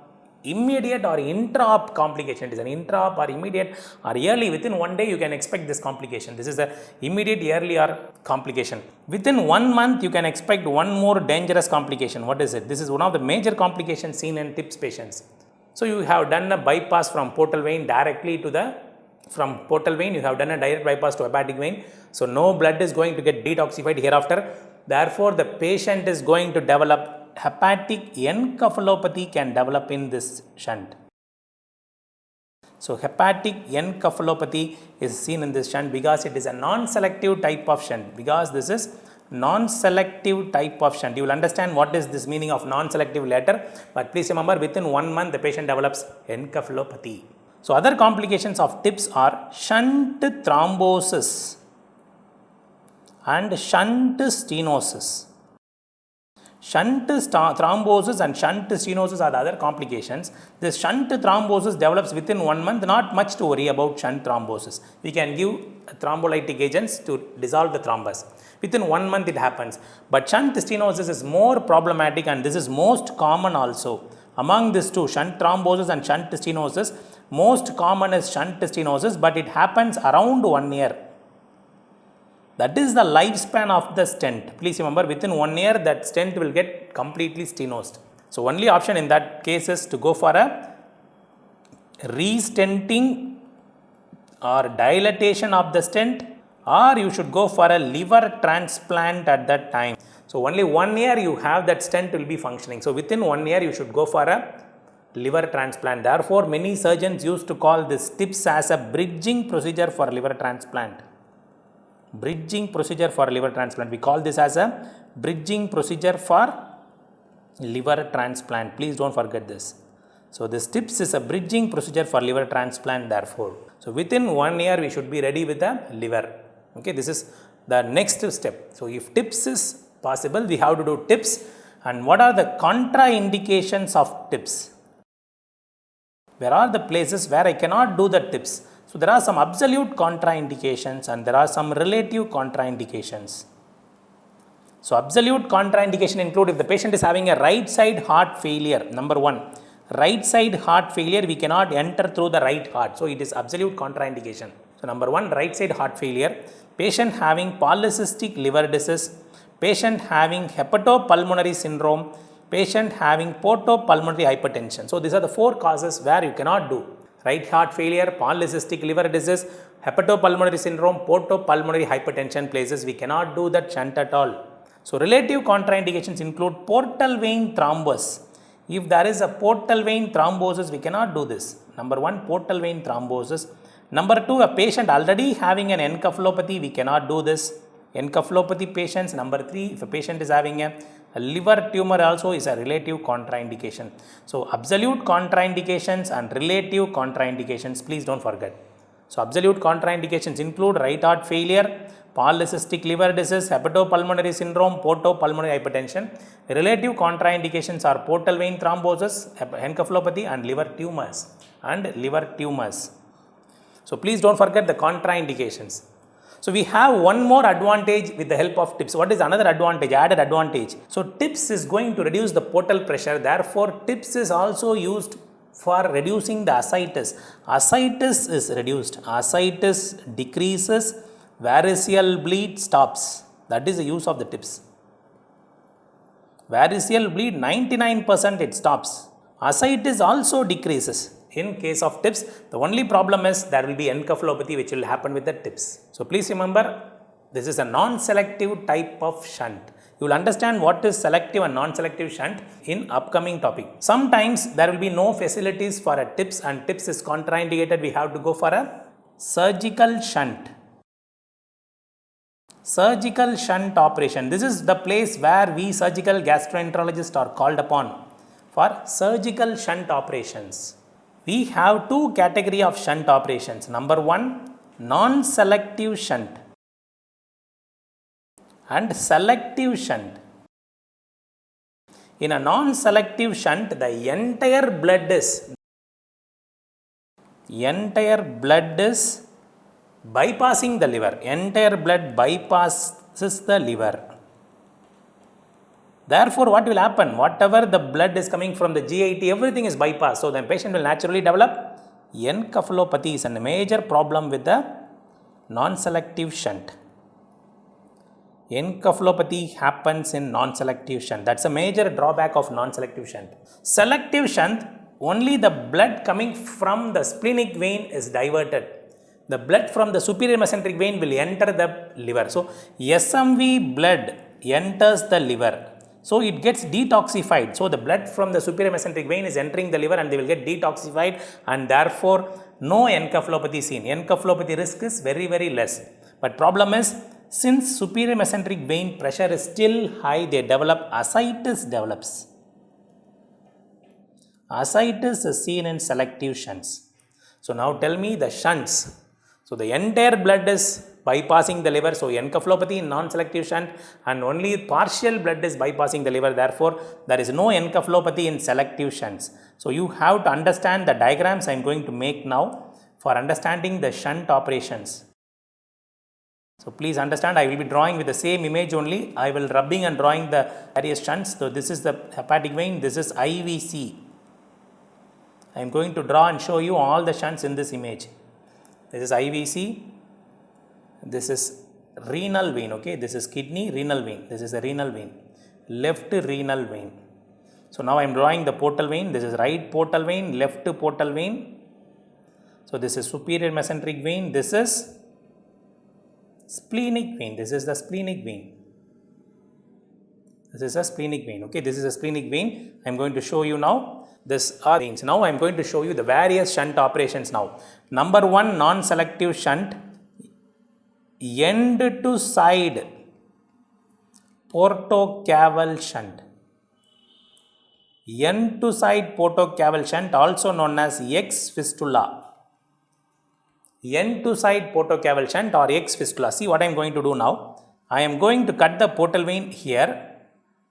immediate or intra-op complication. It is an intra-op or immediate or yearly. Within 1 day you can expect this complication. This is the immediate, yearly or complication. Within 1 month you can expect one more dangerous complication. What is it? This is one of the major complications seen in TIPS patients. So you have done a bypass from portal vein directly to from portal vein you have done a direct bypass to hepatic vein. So no blood is going to get detoxified hereafter. Therefore the patient is going to develop hepatic encephalopathy can develop in this shunt. So hepatic encephalopathy is seen in this shunt because it is a non-selective type of shunt. Because this is non-selective type of shunt. You will understand what is this meaning of non-selective later. But please remember, within 1 month the patient develops encephalopathy. So other complications of TIPS are shunt thrombosis and shunt stenosis. Shunt thrombosis and shunt stenosis are the other complications. This shunt thrombosis develops within 1 month, not much to worry about shunt thrombosis. We can give thrombolytic agents to dissolve the thrombus. Within 1 month it happens. But shunt stenosis is more problematic and this is most common also. Among these two, shunt thrombosis and shunt stenosis, most common is shunt stenosis, but it happens around 1 year. That is the lifespan of the stent. Please remember, within 1 year that stent will get completely stenosed. So only option in that case is to go for a restenting or dilatation of the stent, or you should go for a liver transplant at that time. So only 1 year you have that stent will be functioning. So within 1 year you should go for a liver transplant. Therefore many surgeons used to call this TIPS as a bridging procedure for liver transplant. Bridging procedure for liver transplant. We call this as a bridging procedure for liver transplant. Please don't forget this. So this TIPS is a bridging procedure for liver transplant therefore. So within 1 year we should be ready with the liver. Okay, this is the next step. So if TIPS is possible, we have to do TIPS. And what are the contraindications of TIPS? Where are the places where I cannot do the TIPS? So there are some absolute contraindications and there are some relative contraindications. So absolute contraindication include if the patient is having a right side heart failure. Number 1, right side heart failure, we cannot enter through the right heart. So it is absolute contraindication. So number 1, right side heart failure, patient having polycystic liver disease, patient having hepatopulmonary syndrome, patient having portopulmonary hypertension. So these are the 4 causes where you cannot do. Right heart failure, polycystic liver disease, hepatopulmonary syndrome, portopulmonary hypertension places we cannot do that shunt at all. So relative contraindications include portal vein thrombus. If there is a portal vein thrombosis, we cannot do this. Number 1, portal vein thrombosis. Number 2, a patient already having an encephalopathy, we cannot do this. Encephalopathy patients. Number 3, if a patient is having a liver tumor also is a relative contraindication. So absolute contraindications and relative contraindications, please don't forget. So absolute contraindications include right heart failure, polycystic liver disease, hepatopulmonary syndrome, portopulmonary hypertension. Relative contraindications are portal vein thrombosis, encephalopathy and liver tumors. So please don't forget the contraindications. So we have one more advantage with the help of TIPS. What is another advantage, added advantage? So TIPS is going to reduce the portal pressure. Therefore, TIPS is also used for reducing the ascites. Ascites is reduced. Ascites decreases, variceal bleed stops. That is the use of the TIPS. Variceal bleed 99% it stops. Ascites also decreases in case of tips. The only problem is there will be encephalopathy which will happen with the tips. So please remember, this is a non-selective type of shunt. You will understand what is selective and non-selective shunt in upcoming topic. Sometimes there will be no facilities for a tips and tips is contraindicated. We have to go for a surgical shunt. Surgical shunt operation. This is the place where we surgical gastroenterologists are called upon for surgical shunt operations. We have two categories of shunt operations. Number one, non-selective shunt and selective shunt. In a non-selective shunt, the entire blood is bypassing the liver. Entire blood bypasses the liver. Therefore, what will happen? Whatever the blood is coming from the GIT, everything is bypassed. So, the patient will naturally develop encephalopathy. Is a major problem with the non-selective shunt. Encephalopathy happens in non-selective shunt. That's a major drawback of non-selective shunt. Selective shunt, only the blood coming from the splenic vein is diverted. The blood from the superior mesenteric vein will enter the liver. So, SMV blood enters the liver. So, it gets detoxified. So, the blood from the superior mesenteric vein is entering the liver and they will get detoxified, and therefore, no encephalopathy seen. Encephalopathy risk is very, very less. But problem is, since superior mesenteric vein pressure is still high, they develop ascites develops. Ascites is seen in selective shunts. So, now tell me the shunts. So, the entire blood is bypassing the liver. So, encephalopathy in non-selective shunt and only partial blood is bypassing the liver. Therefore, there is no encephalopathy in selective shunts. So, you have to understand the diagrams I am going to make now for understanding the shunt operations. So, please understand, I will be drawing with the same image only. I will rubbing and drawing the various shunts. So, this is the hepatic vein, this is IVC. I am going to draw and show you all the shunts in this image. This is IVC, this is renal vein, okay, this is kidney, renal vein, this is the renal vein, left renal vein. So, now I am drawing the portal vein, this is right portal vein, left portal vein. So, this is superior mesenteric vein, this is splenic vein, this is the splenic vein. This is a splenic vein, okay, this is a splenic vein. I am going to show you now. This are veins. Now, I am going to show you the various shunt operations now. Number one, non-selective shunt, end to side portocaval shunt. End to side portocaval shunt, also known as X fistula. End to side portocaval shunt or X fistula. See what I am going to do now. I am going to cut the portal vein here,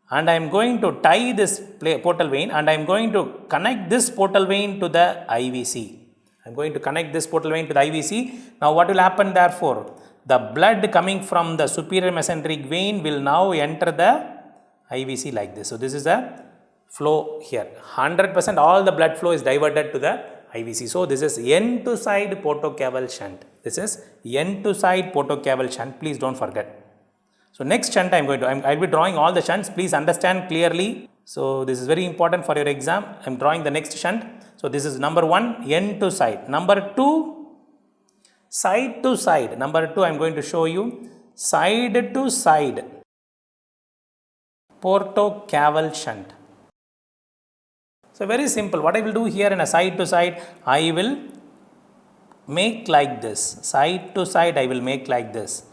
and I am going to tie this portal vein, and I am going to connect this portal vein to the IVC. I am going to connect this portal vein to the IVC. Now, what will happen therefore? The blood coming from the superior mesenteric vein will now enter the IVC like this. So, this is the flow here. 100% all the blood flow is diverted to the IVC. So, this is end to side portocaval shunt. This is end to side portocaval shunt. Please don't forget. So, next shunt I will be drawing all the shunts. Please understand clearly. So, this is very important for your exam. I am drawing the next shunt. So, this is number one, end to side. Number two, side to side. Number two, I am going to show you side to side portocaval shunt. So, very simple. What I will do here in a side to side, I will make like this. Side to side, I will make like this.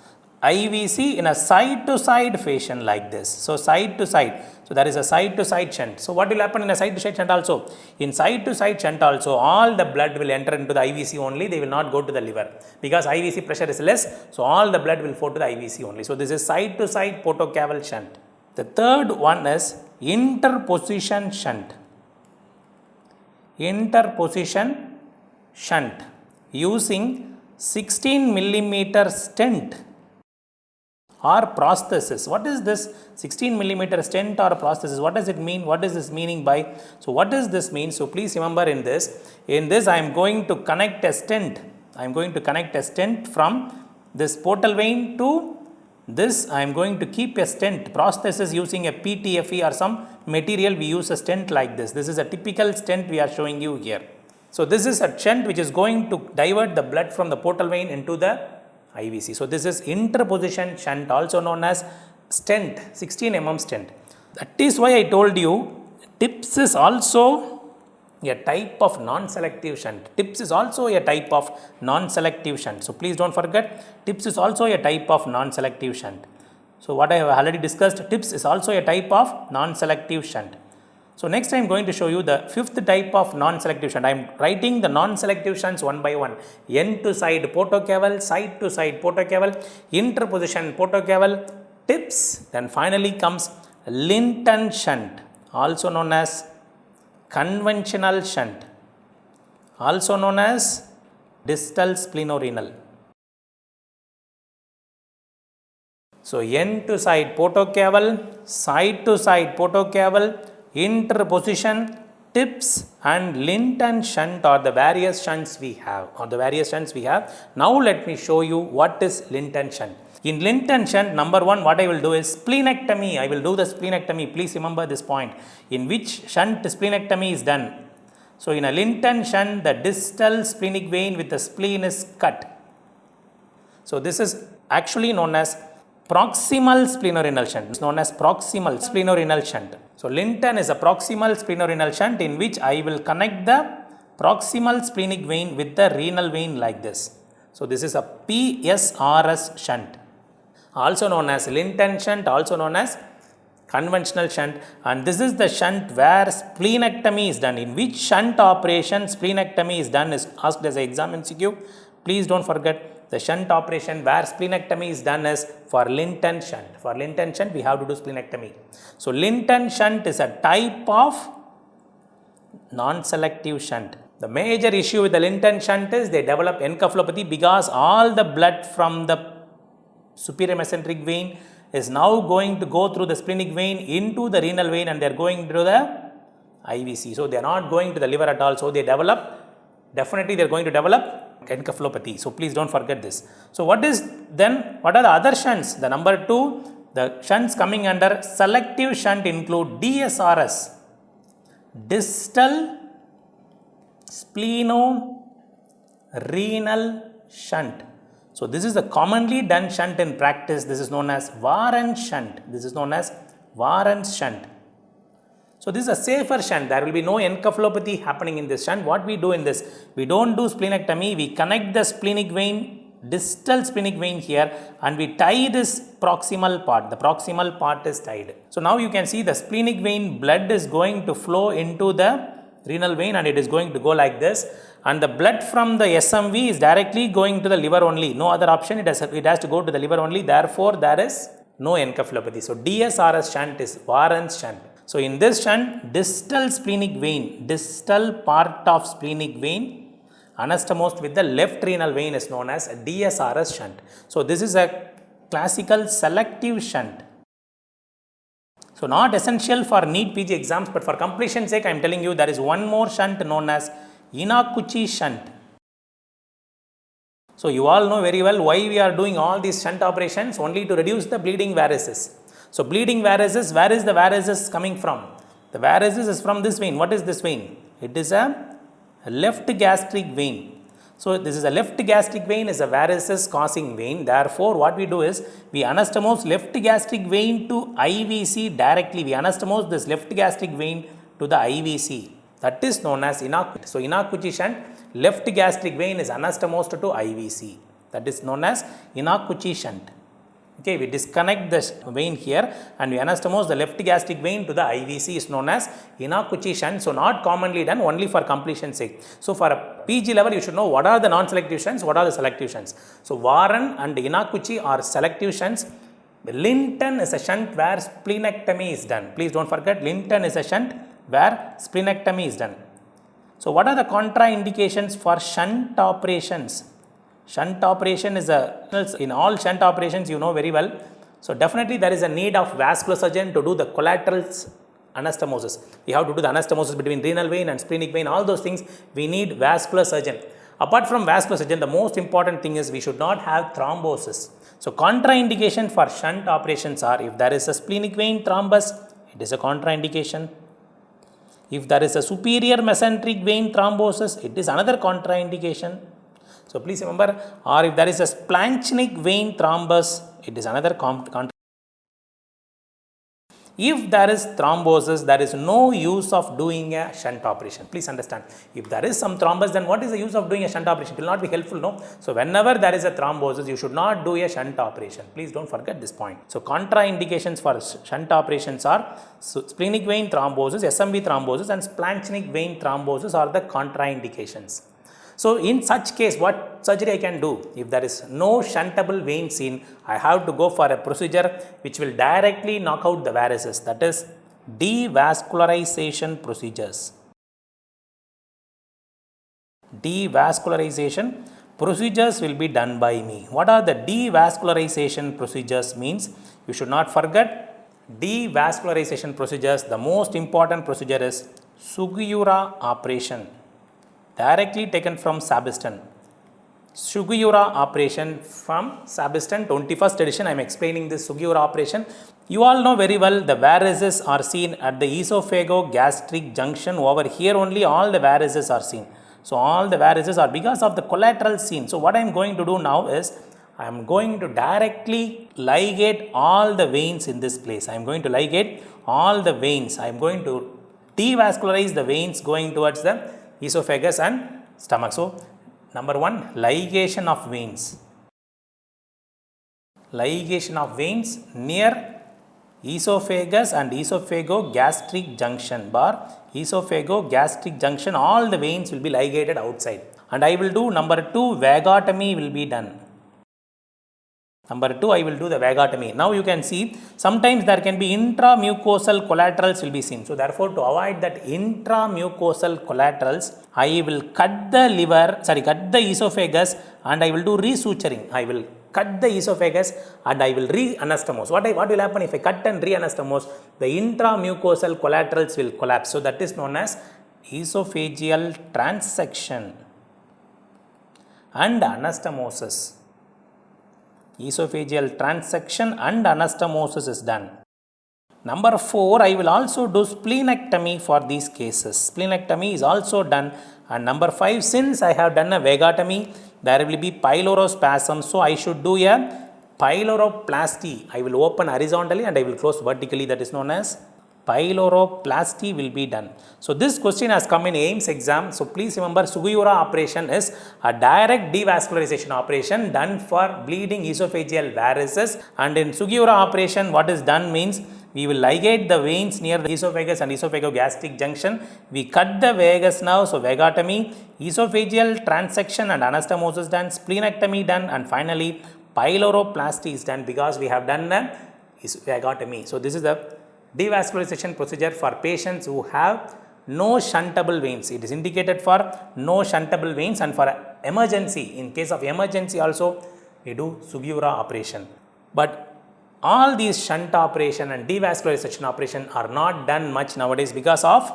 IVC in a side to side fashion like this. So, side to side. So, there is a side to side shunt. So, what will happen in a side to side shunt also? In side to side shunt also, all the blood will enter into the IVC only. They will not go to the liver because IVC pressure is less. So, all the blood will flow to the IVC only. So, this is side to side portocaval shunt. The third one is interposition shunt. Interposition shunt using 16 millimeter stent or prosthesis. What is this 16 millimeter stent or prosthesis? What does it mean? What is this meaning by? So, what does this mean? So, please remember in this I am going to connect a stent. I am going to connect a stent from this portal vein to This I am going to keep a stent. Prosthesis using a PTFE or some material, we use a stent like this. This is a typical stent we are showing you here. So this is a stent which is going to divert the blood from the portal vein into the IVC. So this is interposition shunt, also known as stent, 16 mm stent. That is why I told you TIPS is also a type of non-selective shunt. TIPS is also a type of non-selective shunt. So please don't forget, TIPS is also a type of non-selective shunt. So what I have already discussed, TIPS is also a type of non-selective shunt. So next I am going to show you the fifth type of non-selective shunt. I am writing the non-selective shunts one by one. End to side portocaval, side to side portocaval, interposition portocaval, TIPS, then finally comes Linton shunt, also known as conventional shunt, also known as distal splenorenal. So end to side portocaval, side to side portocaval, interposition, TIPS and Linton shunt are the various shunts we have, Now let me show you what is Linton shunt. In Linton shunt, number one, what I will do is splenectomy. I will do the splenectomy. Please remember this point. In which shunt splenectomy is done? So in a Linton shunt, the distal splenic vein with the spleen is cut. So this is actually known as proximal splenorenal shunt. It's known as proximal splenorenal shunt. So Linton is a proximal splenorenal shunt in which I will connect the proximal splenic vein with the renal vein like this. So this is a PSRS shunt, also known as Linton shunt, also known as conventional shunt, and this is the shunt where splenectomy is done. In which shunt operation splenectomy is done is asked as an exam MCQ. Please don't forget, the shunt operation where splenectomy is done is for Linton shunt. For Linton shunt, we have to do splenectomy. So Linton shunt is a type of non-selective shunt. The major issue with the Linton shunt is they develop encephalopathy because all the blood from the superior mesenteric vein is now going to go through the splenic vein into the renal vein and they are going through the IVC. So they are not going to the liver at all. So they definitely they are going to develop encephalopathy. So please don't forget this. So what are the other shunts? The number two, the shunts coming under selective shunt include DSRS, distal splenorenal shunt. So this is a commonly done shunt in practice. This is known as Warren shunt. So this is a safer shunt. There will be no encephalopathy happening in this shunt. What we do in this, we don't do splenectomy. We connect the splenic vein, distal splenic vein here, and we tie this proximal part. The proximal part is tied. So now you can see the splenic vein blood is going to flow into the renal vein and it is going to go like this, and the blood from the SMV is directly going to the liver only. No other option. It has to go to the liver only. Therefore, there is no encephalopathy. So DSRS shunt is Warren's shunt. So in this shunt, distal splenic vein, distal part of splenic vein anastomosed with the left renal vein is known as DSRS shunt. So this is a classical selective shunt. So not essential for NEET PG exams, but for completion sake, I am telling you there is one more shunt known as Inakuchi shunt. So you all know very well why we are doing all these shunt operations, only to reduce the bleeding varices. So bleeding varices, where is the varices coming from? The varices is from this vein. What is this vein? It is a left gastric vein. So this is a left gastric vein, is a varices causing vein. Therefore, what we do is we anastomose left gastric vein to IVC directly. We anastomose this left gastric vein to the IVC. That is known as Inakuchi. So Inakuchi shunt, left gastric vein is anastomosed to IVC. That is known as Inakuchi shunt. Okay, we disconnect the vein here and we anastomose the left gastric vein to the IVC is known as Inakuchi shunt. So not commonly done, only for completion sake. So for a PG level, you should know what are the non-selective shunts, what are the selective shunts. So Warren and Inakuchi are selective shunts. Linton is a shunt where splenectomy is done. Please don't forget, Linton is a shunt where splenectomy is done. So what are the contraindications for shunt operations? Shunt operation is in all shunt operations you know very well. So definitely there is a need of vascular surgeon to do the collateral anastomosis. We have to do the anastomosis between renal vein and splenic vein, all those things we need vascular surgeon. Apart from vascular surgeon, the most important thing is we should not have thrombosis. So contraindication for shunt operations are if there is a splenic vein thrombus, it is a contraindication. If there is a superior mesenteric vein thrombosis, it is another contraindication. So please remember, or if there is a splanchnic vein thrombus, it is another contraindication. If there is thrombosis, there is no use of doing a shunt operation. Please understand. If there is some thrombus, then what is the use of doing a shunt operation? It will not be helpful, no? So whenever there is a thrombosis, you should not do a shunt operation. Please don't forget this point. So contraindications for shunt operations are splenic vein thrombosis, SMV thrombosis, and splanchnic vein thrombosis are the contraindications. So in such case, what surgery I can do? If there is no shuntable vein seen, I have to go for a procedure which will directly knock out the varices, that is devascularization procedures. Devascularization procedures will be done by me. What are the devascularization procedures means? You should not forget devascularization procedures. The most important procedure is Sugiura operation, directly taken from Sabiston. Sugiura operation from Sabiston, 21st edition. I am explaining this Sugiura operation. You all know very well the varices are seen at the esophagogastric junction. Over here only all the varices are seen. So all the varices are because of the collateral seen. So what I am going to do now is I am going to directly ligate all the veins in this place. I am going to ligate all the veins. I am going to devascularize the veins going towards the esophagus and stomach. So number one, ligation of veins. Ligation of veins near esophagus and esophagogastric junction. Bar esophagogastric junction, all the veins will be ligated outside. And I will do number two, vagotomy will be done. Number two, I will do the vagotomy. Now you can see sometimes there can be intramucosal collaterals will be seen. So therefore, to avoid that intramucosal collaterals, I will cut the esophagus and I will do resuturing. I will cut the esophagus and I will re-anastomose. What will happen if I cut and re-anastomose? The intramucosal collaterals will collapse. So that is known as esophageal transection and anastomosis. Esophageal transection and anastomosis is done. Number 4, I will also do splenectomy for these cases. Splenectomy is also done. And number 5, since I have done a vagotomy, there will be pylorospasm. So I should do a pyloroplasty. I will open horizontally and I will close vertically. That is known as pyloroplasty will be done. So this question has come in AIIMS exam. So please remember, Sugiura operation is a direct devascularization operation done for bleeding esophageal varices. And in Sugiura operation, what is done means we will ligate the veins near the esophagus and esophagogastric junction. We cut the vagus now. So vagotomy, esophageal transection and anastomosis done, splenectomy done, and finally pyloroplasty is done because we have done a vagotomy. So this is the devascularization procedure for patients who have no shuntable veins. It is indicated for no shuntable veins, and for emergency, in case of emergency also, we do Sugiura operation. But all these shunt operation and devascularization operation are not done much nowadays because of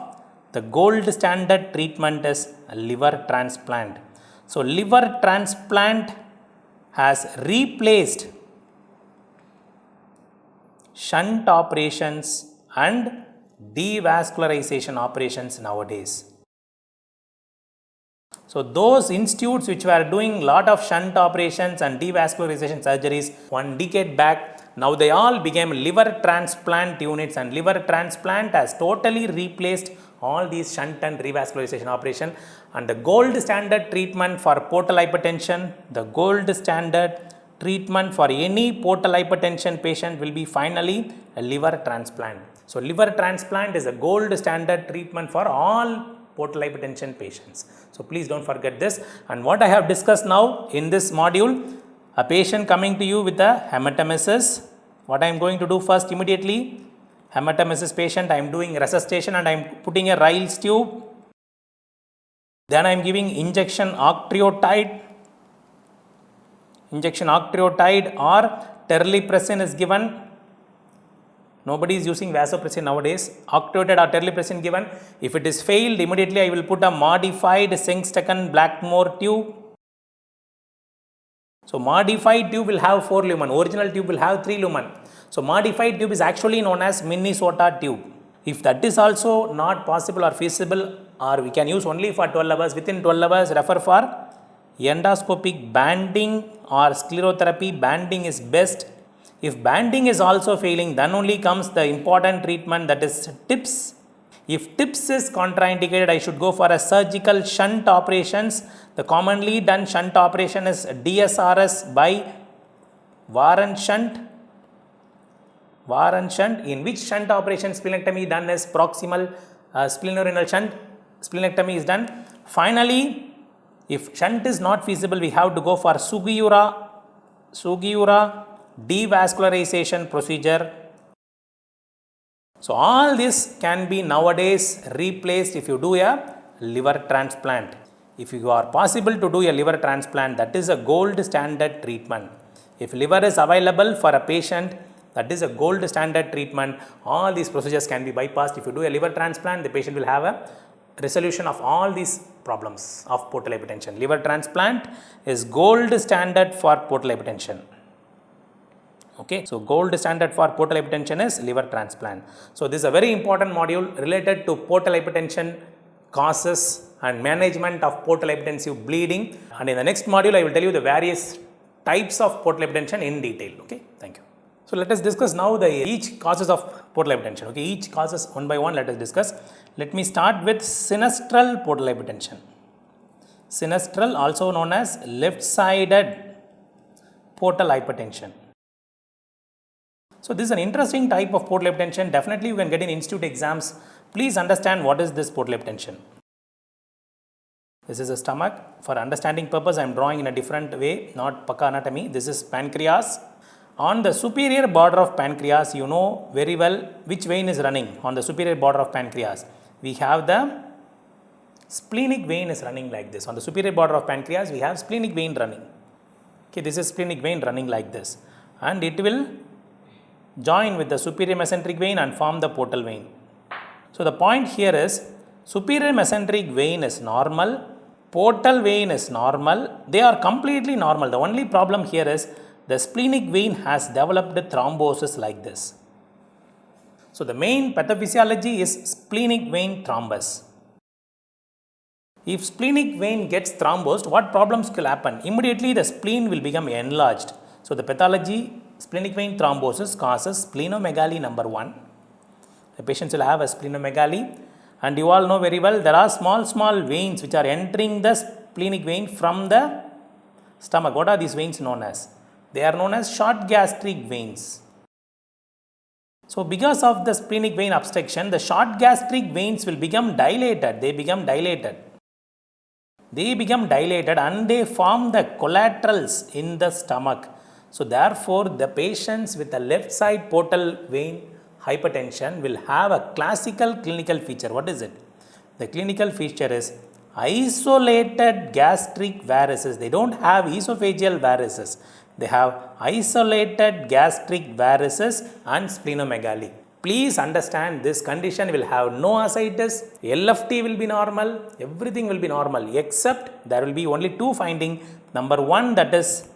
the gold standard treatment is liver transplant. So liver transplant has replaced shunt operations and devascularization operations nowadays. So those institutes which were doing lot of shunt operations and devascularization surgeries 1 decade back, now they all became liver transplant units, and liver transplant has totally replaced all these shunt and revascularization operation. And the gold standard treatment for portal hypertension, the gold standard treatment for any portal hypertension patient will be finally a liver transplant. So liver transplant is a gold standard treatment for all portal hypertension patients. So please don't forget this. And what I have discussed now in this module, a patient coming to you with a hematemesis, what I am going to do first immediately, hematemesis patient, I am doing resuscitation and I am putting a Ryle's tube. Then I am giving injection octreotide or terlipressin is given. Nobody is using vasopressin nowadays. Octreotide or terlipressin given. If it is failed, immediately I will put a modified Sengstaken Blackmore tube. So modified tube will have 4 lumen, original tube will have 3 lumen. So modified tube is actually known as Minnesota tube. If that is also not possible or feasible, or we can use only for 12 hours, within 12 hours refer for endoscopic banding or sclerotherapy. Banding is best. If banding is also failing, then only comes the important treatment, that is TIPS. If TIPS is contraindicated, I should go for a surgical shunt operations. The commonly done shunt operation is DSRS by Warren shunt. Warren shunt, in which shunt operation splenectomy done is proximal splenorenal shunt splenectomy is done. Finally, if shunt is not feasible, we have to go for Sugiura devascularization procedure. So all this can be nowadays replaced if you do a liver transplant. If you are possible to do a liver transplant, that is a gold standard treatment. If liver is available for a patient, that is a gold standard treatment. All these procedures can be bypassed. If you do a liver transplant, the patient will have a resolution of all these problems of portal hypertension. Liver transplant is gold standard for portal hypertension. Okay, so gold standard for portal hypertension is liver transplant. So this is a very important module related to portal hypertension causes and management of portal hypertensive bleeding. And in the next module, I will tell you the various types of portal hypertension in detail. Okay, thank you. So let us discuss now the each causes of portal hypertension. Okay, each causes one by one. Let us discuss. Let me start with sinustral portal hypertension. Sinustral, also known as left-sided portal hypertension. So this is an interesting type of portal hypertension. Definitely you can get in institute exams. Please understand what is this portal hypertension. This is a stomach. For understanding purpose, I am drawing in a different way, not Paka anatomy. This is pancreas. On the superior border of pancreas, you know very well which vein is running on the superior border of pancreas. We have the splenic vein is running like this. On the superior border of pancreas, we have splenic vein running. Okay, this is splenic vein running like this. And it will join with the superior mesenteric vein and form the portal vein. So the point here is superior mesenteric vein is normal, portal vein is normal, they are completely normal. The only problem here is the splenic vein has developed thrombosis like this. So the main pathophysiology is splenic vein thrombus. If splenic vein gets thrombosed, what problems will happen? Immediately the spleen will become enlarged. So the pathology, splenic vein thrombosis causes splenomegaly number 1. The patients will have a splenomegaly, and you all know very well there are small veins which are entering the splenic vein from the stomach. What are these veins known as? They are known as short gastric veins. So because of the splenic vein obstruction, the short gastric veins will become dilated. They become dilated and they form the collaterals in the stomach. So therefore, the patients with a left side portal vein hypertension will have a classical clinical feature. What is it? The clinical feature is isolated gastric varices. They don't have esophageal varices. They have isolated gastric varices and splenomegaly. Please understand, this condition will have no ascites, LFT will be normal, everything will be normal, except there will be only two findings. Number 1, that is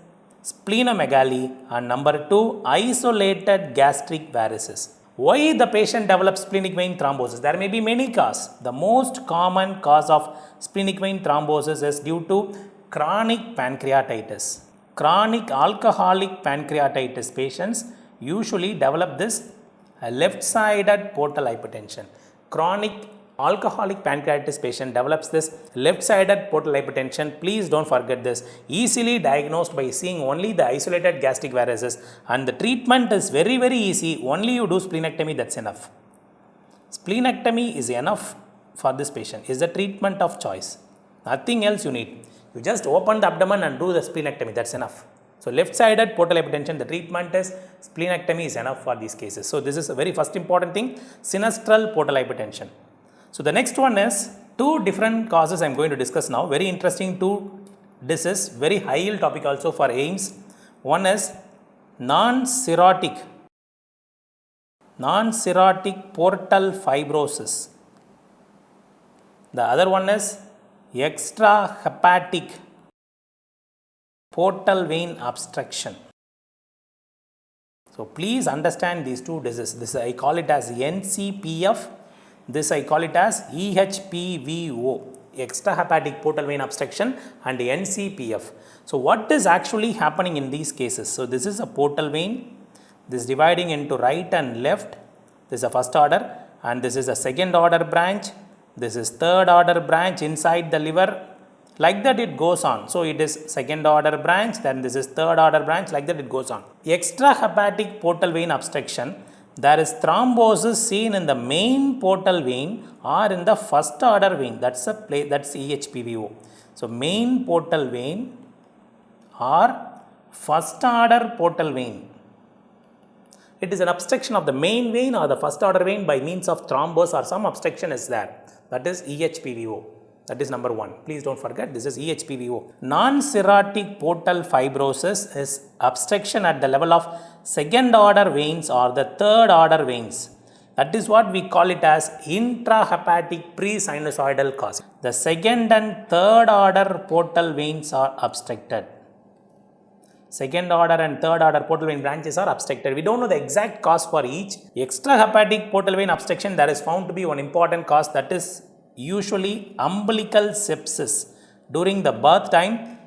splenomegaly, and number 2, isolated gastric varices. Why the patient develops splenic vein thrombosis? There may be many causes. The most common cause of splenic vein thrombosis is due to chronic pancreatitis. Chronic alcoholic pancreatitis patients usually develop this left-sided portal hypertension. Chronic alcoholic pancreatitis patient develops this left-sided portal hypertension. Please don't forget this. Easily diagnosed by seeing only the isolated gastric varices, and the treatment is very easy. Only you do splenectomy, that's enough. Splenectomy is enough for this patient. Is the treatment of choice. Nothing else you need. You just open the abdomen and do the splenectomy, that's enough. So left-sided portal hypertension, the treatment is splenectomy is enough for these cases. So this is a very first important thing, sinustral portal hypertension. So the next one is two different causes I am going to discuss now. Very interesting two diseases, very high yield topic also for AIIMS. One is non-cirrhotic portal fibrosis. The other one is extrahepatic portal vein obstruction. So please understand these two diseases. This I call it as NCPF. This I call it as EHPVO, extrahepatic portal vein obstruction, and NCPF. So what is actually happening in these cases? So this is a portal vein. This is dividing into right and left. This is a first order, and this is a second order branch. This is third order branch inside the liver. Like that it goes on. So it is second order branch, then this is third order branch, like that it goes on. Extrahepatic portal vein obstruction, there is thrombosis seen in the main portal vein or in the first order vein. That's EHPVO. So main portal vein or first order portal vein. It is an obstruction of the main vein or the first order vein by means of thrombus or some obstruction is there. That is EHPVO. That is number one. Please don't forget, this is EHPVO. Non-cirrhotic portal fibrosis is obstruction at the level of second order veins or the third order veins. That is what we call it as intrahepatic pre-sinusoidal cause. The second and third order portal veins are obstructed. Second order and third order portal vein branches are obstructed. We don't know the exact cause for each. Extrahepatic portal vein obstruction, there is found to be one important cause, that is usually umbilical sepsis. During the birth time,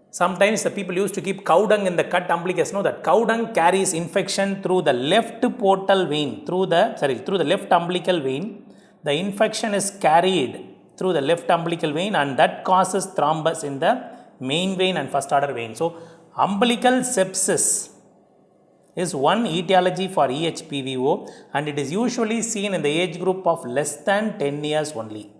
sometimes the people used to keep cow dung in the cut umbilicus. No, that cow dung carries infection through the left portal vein, through the left umbilical vein. The infection is carried through the left umbilical vein, and that causes thrombus in the main vein and first order vein. So umbilical sepsis is one etiology for EHPVO, and it is usually seen in the age group of less than 10 years only.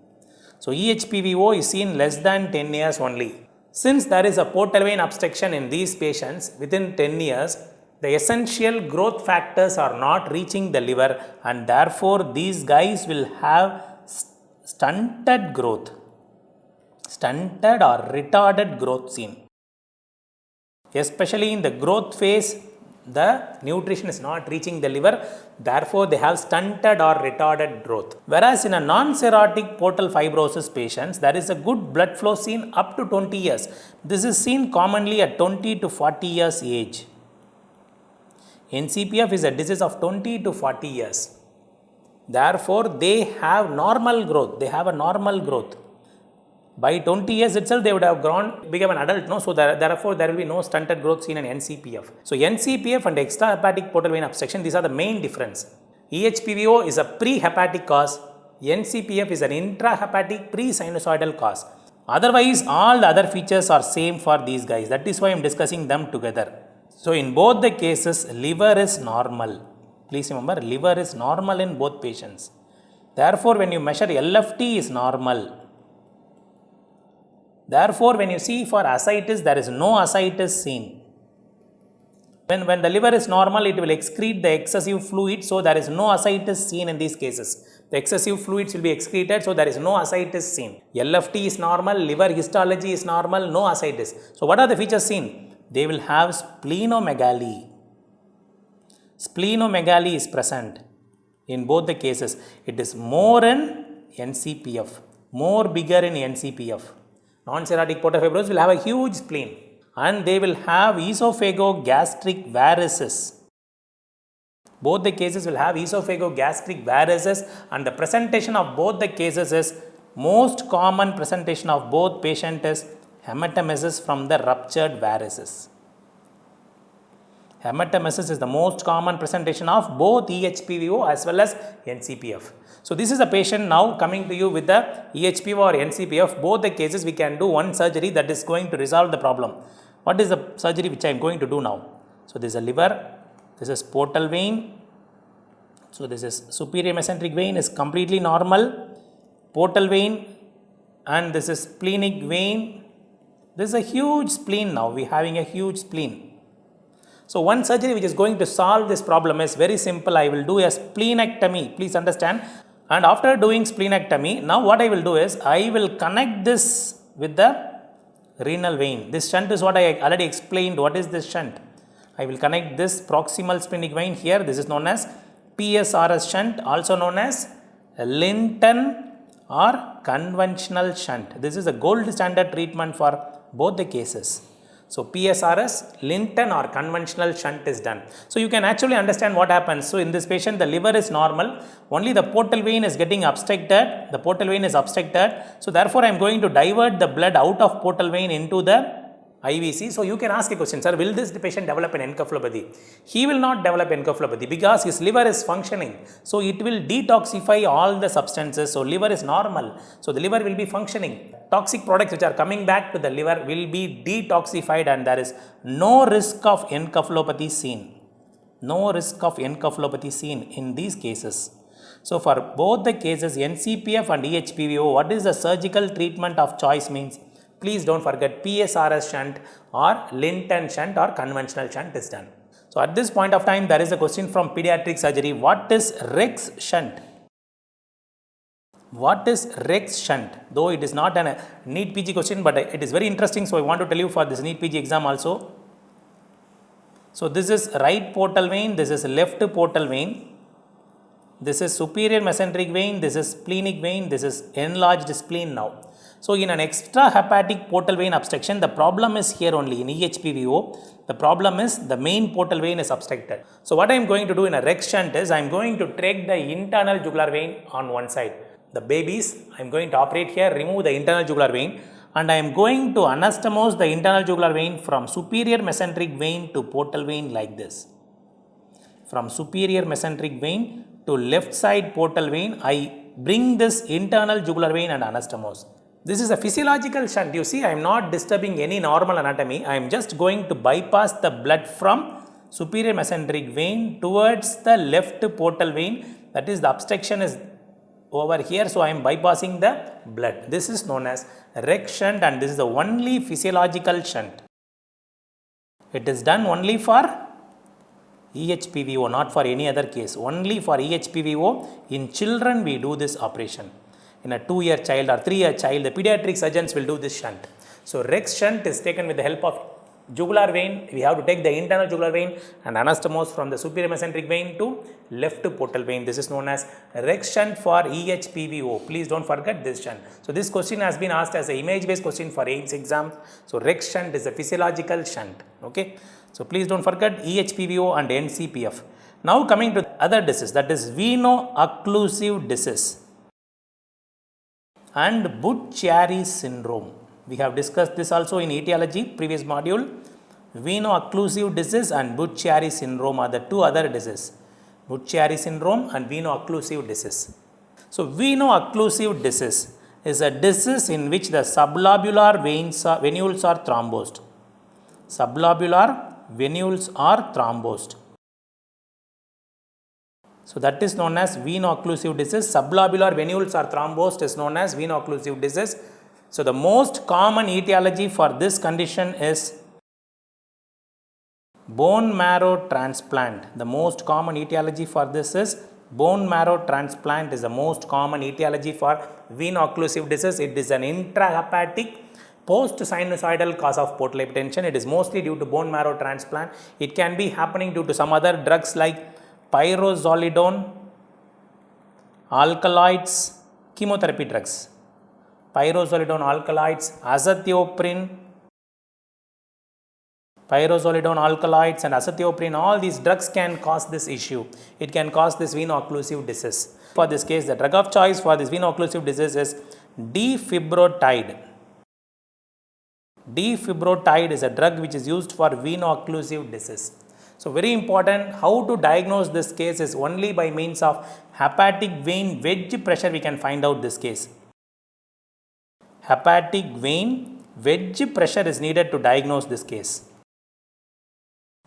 So EHPVO is seen less than 10 years only. Since there is a portal vein obstruction in these patients within 10 years, the essential growth factors are not reaching the liver, and therefore these guys will have stunted growth, stunted or retarded growth seen. Especially in the growth phase, the nutrition is not reaching the liver, therefore they have stunted or retarded growth. Whereas in a non-cirrhotic portal fibrosis patients, there is a good blood flow seen up to 20 years. This is seen commonly at 20 to 40 years age. NCPF is a disease of 20 to 40 years. Therefore, they have normal growth. They have a normal growth. By 20 years itself, they would have grown, become an adult, no? So therefore, there will be no stunted growth seen in NCPF. So NCPF and extrahepatic portal vein obstruction, these are the main difference. EHPVO is a pre-hepatic cause. NCPF is an intrahepatic pre-sinusoidal cause. Otherwise, all the other features are same for these guys. That is why I am discussing them together. So in both the cases, liver is normal. Please remember, liver is normal in both patients. Therefore, when you measure LFT is normal. Therefore, when you see for ascites, there is no ascites seen. When the liver is normal, it will excrete the excessive fluid, so there is no ascites seen in these cases. The excessive fluids will be excreted, so there is no ascites seen. LFT is normal, liver histology is normal, no ascites. So what are the features seen? They will have splenomegaly. Splenomegaly is present in both the cases. It is more in NCPF, more bigger in NCPF. Non-cirrhotic portal fibrosis will have a huge spleen, and they will have esophagogastric varices. Both the cases will have esophagogastric varices, and the presentation of both the cases is, most common presentation of both patient is hematemesis from the ruptured varices. Hematemesis is the most common presentation of both EHPVO as well as NCPF. So this is a patient now coming to you with the EHPVO or NCPF. Both the cases we can do one surgery that is going to resolve the problem. What is the surgery which I am going to do now? So this is a liver, this is portal vein. So this is superior mesenteric vein is completely normal, portal vein, and this is splenic vein. This is a huge spleen now. We are having a huge spleen. So one surgery which is going to solve this problem is very simple. I will do a splenectomy. Please understand. And after doing splenectomy, now what I will do is, I will connect this with the renal vein. This shunt is what I already explained. What is this shunt? I will connect this proximal splenic vein here. This is known as PSRS shunt, also known as Linton or conventional shunt. This is a gold standard treatment for both the cases. So PSRS, Linton or conventional shunt is done. So you can actually understand what happens. So in this patient, the liver is normal, only the portal vein is getting obstructed. The portal vein is obstructed. So therefore, I am going to divert the blood out of portal vein into the IVC. So you can ask a question, sir, will this patient develop an encephalopathy? He will not develop encephalopathy because his liver is functioning. So it will detoxify all the substances. So liver is normal. So the liver will be functioning. Toxic products which are coming back to the liver will be detoxified and there is no risk of encephalopathy seen. No risk of encephalopathy seen in these cases. So for both the cases, NCPF and EHPVO, what is the surgical treatment of choice means? Please don't forget PSRS shunt or Linton shunt or conventional shunt is done. So at this point of time, there is a question from pediatric surgery. What is Rex shunt? What is Rex shunt? Though it is not a NEET PG question, but it is very interesting. So I want to tell you for this NEET PG exam also. So this is right portal vein. This is left portal vein. This is superior mesenteric vein. This is splenic vein. This is enlarged spleen now. So in an extrahepatic portal vein obstruction, the problem is here only in EHPVO. The problem is the main portal vein is obstructed. So what I am going to do in a Rex shunt is I am going to take the internal jugular vein on one side. The babies, I am going to operate here, remove the internal jugular vein, and I am going to anastomose the internal jugular vein from superior mesenteric vein to portal vein like this. From superior mesenteric vein to left side portal vein, I bring this internal jugular vein and anastomose. This is a physiological shunt. You see, I am not disturbing any normal anatomy. I am just going to bypass the blood from superior mesenteric vein towards the left portal vein. That is, the obstruction is over here. So I am bypassing the blood. This is known as Rex shunt and this is the only physiological shunt. It is done only for EHPVO, not for any other case. Only for EHPVO. In children, we do this operation. In a 2-year child or 3-year child, the pediatric surgeons will do this shunt. So Rex shunt is taken with the help of jugular vein. We have to take the internal jugular vein and anastomose from the superior mesenteric vein to left portal vein. This is known as Rex shunt for EHPVO. Please don't forget this shunt. So this question has been asked as an image-based question for AIMS exam. So Rex shunt is a physiological shunt. Okay. So please don't forget EHPVO and NCPF. Now coming to other disease, that is veno-occlusive disease and Budd-Chiari syndrome. We have discussed this also in etiology, previous module. Veno-occlusive disease and Budd-Chiari syndrome are the two other diseases. Budd-Chiari syndrome and veno-occlusive disease. So veno-occlusive disease is a disease in which the sublobular venules are thrombosed. Sublobular venules are thrombosed. So that is known as veno-occlusive disease. Sublobular venules are thrombosed is known as veno-occlusive disease. So the most common etiology for this condition is bone marrow transplant. The most common etiology for this is bone marrow transplant is the most common etiology for veno-occlusive disease. It is an intrahepatic post-sinusoidal cause of portal hypertension. It is mostly due to bone marrow transplant. It can be happening due to some other drugs like pyrazolidone, alkaloids, chemotherapy drugs. Pyrazolidone alkaloids, azathioprine, and azathioprine, all these drugs can cause this issue. It can cause this veno-occlusive disease. For this case, the drug of choice for this veno-occlusive disease is defibrotide. Defibrotide is a drug which is used for veno-occlusive disease. So very important, how to diagnose this case is only by means of hepatic vein wedge pressure we can find out this case. Hepatic vein wedge pressure is needed to diagnose this case.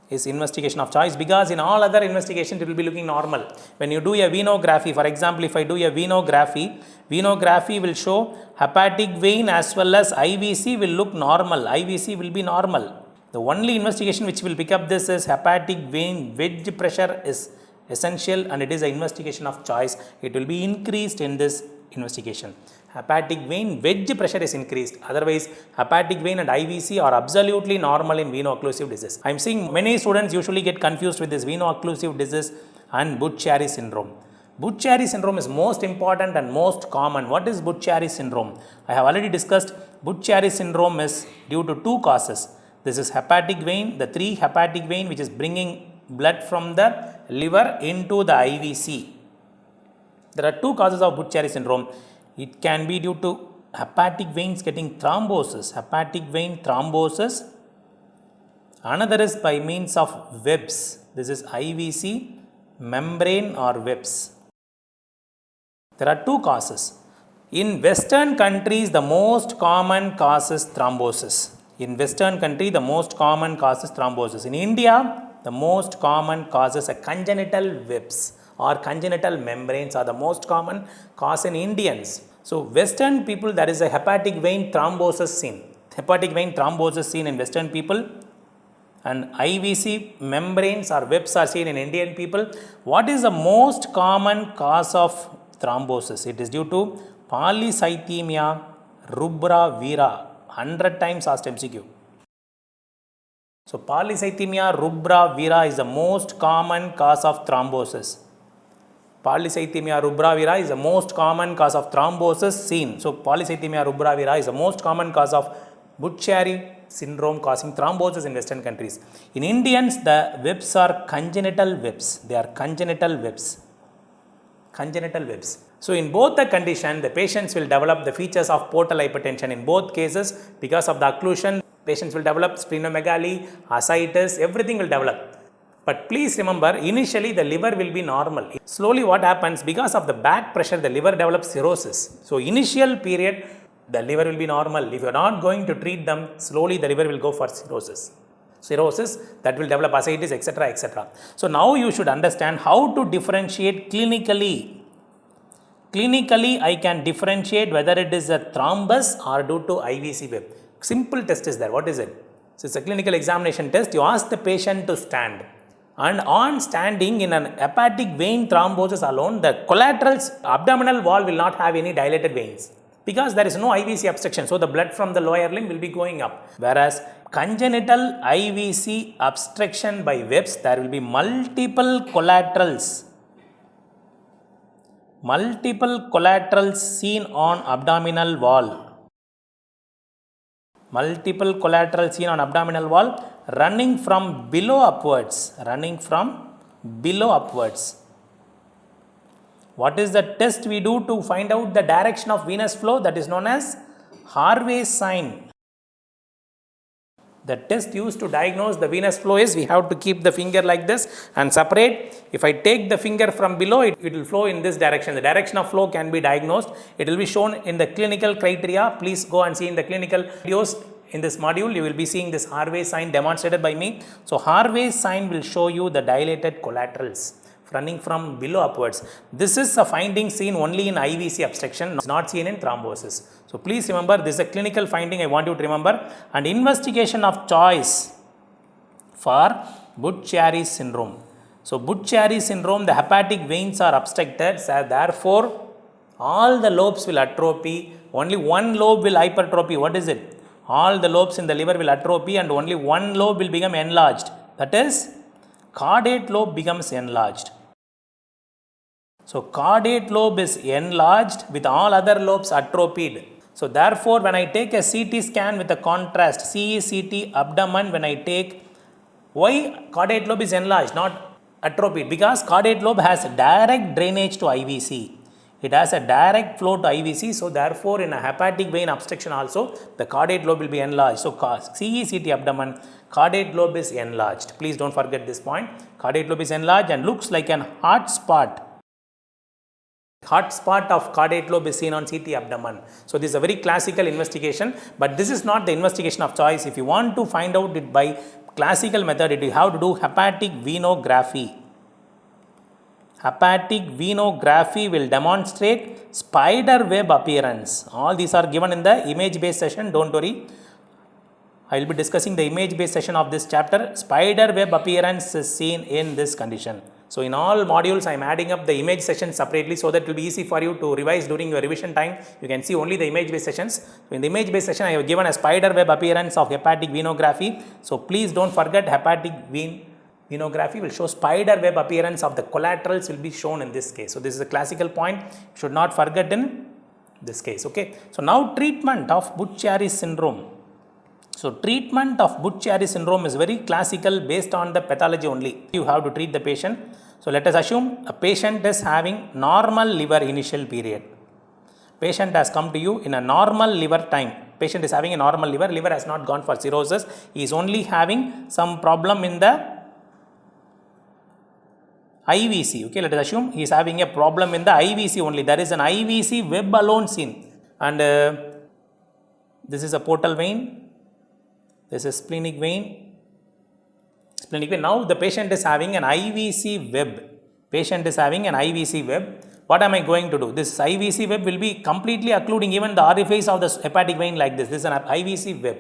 Is investigation of choice because in all other investigations it will be looking normal. When you do a venography, for example, if I do a venography will show hepatic vein as well as IVC will look normal. IVC will be normal. The only investigation which will pick up this is hepatic vein wedge pressure is essential and it is an investigation of choice. It will be increased in this investigation. Hepatic vein wedge pressure is increased. Otherwise, hepatic vein and IVC are absolutely normal in veno-occlusive disease. I am seeing many students usually get confused with this veno-occlusive disease and Budd-Chiari syndrome. Budd-Chiari syndrome is most important and most common. What is Budd-Chiari syndrome? I have already discussed Budd-Chiari syndrome is due to two causes. This is hepatic vein, the 3 hepatic vein which is bringing blood from the liver into the IVC. There are 2 causes of Budd-Chiari syndrome. It can be due to hepatic veins getting thrombosis, hepatic vein thrombosis. Another is by means of webs. This is IVC, membrane or webs. There are 2 causes. In Western countries, the most common cause is thrombosis. In Western country, the most common cause is thrombosis. In India, the most common causes are congenital webs or congenital membranes are the most common cause in Indians. So, Western people, there is a hepatic vein thrombosis seen. Hepatic vein thrombosis seen in Western people, and IVC membranes or webs are seen in Indian people. What is the most common cause of thrombosis? It is due to polycythemia rubra vera. 100 times asked MCQ. So, polycythemia rubra vera is the most common cause of thrombosis. Polycythemia rubra vera is the most common cause of thrombosis seen. So, polycythemia rubra vera is the most common cause of Budd-Chiari syndrome causing thrombosis in Western countries. In Indians, the webs are congenital webs. They are congenital webs. Congenital webs. So, in both the condition, the patients will develop the features of portal hypertension. In both cases, because of the occlusion, patients will develop splenomegaly, ascites, everything will develop. But please remember, initially the liver will be normal. Slowly what happens, because of the back pressure, the liver develops cirrhosis. So, initial period, the liver will be normal. If you are not going to treat them, slowly the liver will go for cirrhosis. Cirrhosis that will develop ascites, etc., etc. So, now you should understand how to differentiate clinically. Clinically, I can differentiate whether it is a thrombus or due to IVC web. Simple test is there. What is it? So, it's a clinical examination test. You ask the patient to stand. And on standing in an hepatic vein thrombosis alone, the collaterals, abdominal wall will not have any dilated veins because there is no IVC obstruction. So, the blood from the lower limb will be going up. Whereas, congenital IVC obstruction by webs, there will be multiple collaterals. Multiple collaterals seen on abdominal wall. Multiple collaterals seen on abdominal wall running from below upwards. Running from below upwards. What is the test we do to find out the direction of venous flow? That is known as Harvey's sign. The test used to diagnose the venous flow is we have to keep the finger like this and separate. If I take the finger from below, it will flow in this direction. The direction of flow can be diagnosed. It will be shown in the clinical criteria. Please go and see in the clinical videos. In this module, you will be seeing this Harvey's sign demonstrated by me. So, Harvey's sign will show you the dilated collaterals running from below upwards. This is a finding seen only in IVC obstruction, not seen in thrombosis. So, please remember, this is a clinical finding I want you to remember. And investigation of choice for Budd-Chiari syndrome. So, Budd-Chiari syndrome, the hepatic veins are obstructed, so therefore, all the lobes will atrophy, only one lobe will hypertrophy. What is it? All the lobes in the liver will atrophy and only one lobe will become enlarged. That is, caudate lobe becomes enlarged. So, caudate lobe is enlarged with all other lobes atrophied. So, therefore, when I take a CT scan with a contrast, CECT abdomen, when I take, why caudate lobe is enlarged, not atrophied? Because caudate lobe has direct drainage to IVC. It has a direct flow to IVC. So, therefore, in a hepatic vein obstruction also, the caudate lobe will be enlarged. So, CECT abdomen, caudate lobe is enlarged. Please don't forget this point. Caudate lobe is enlarged and looks like an hot spot. Hot spot of caudate lobe is seen on CT abdomen. So, this is a very classical investigation, but this is not the investigation of choice. If you want to find out it by classical method, you have to do hepatic venography. Hepatic venography will demonstrate spider web appearance. All these are given in the image based session, don't worry. I will be discussing the image based session of this chapter. Spider web appearance is seen in this condition. So, in all modules, I am adding up the image sessions separately so that it will be easy for you to revise during your revision time. You can see only the image based sessions. So, in the image based session, I have given a spider web appearance of hepatic venography. So, please don't forget hepatic venography will show spider web appearance of the collaterals will be shown in this case. So, this is a classical point. You should not forget in this case. Okay. So, now treatment of Budd-Chiari syndrome. So treatment of Budd-Chiari syndrome is very classical based on the pathology only. You have to treat the patient. So let us assume a patient is having normal liver initial period. Patient has come to you in a normal liver time. Patient is having a normal liver. Liver has not gone for cirrhosis. He is only having some problem in the IVC. Okay, let us assume he is having a problem in the IVC only. There is an IVC web alone seen. And this is a portal vein. This is splenic vein. Splenic vein. Now the patient is having an IVC web. Patient is having an IVC web. What am I going to do? This IVC web will be completely occluding even the orifice of the hepatic vein like this. This is an IVC web.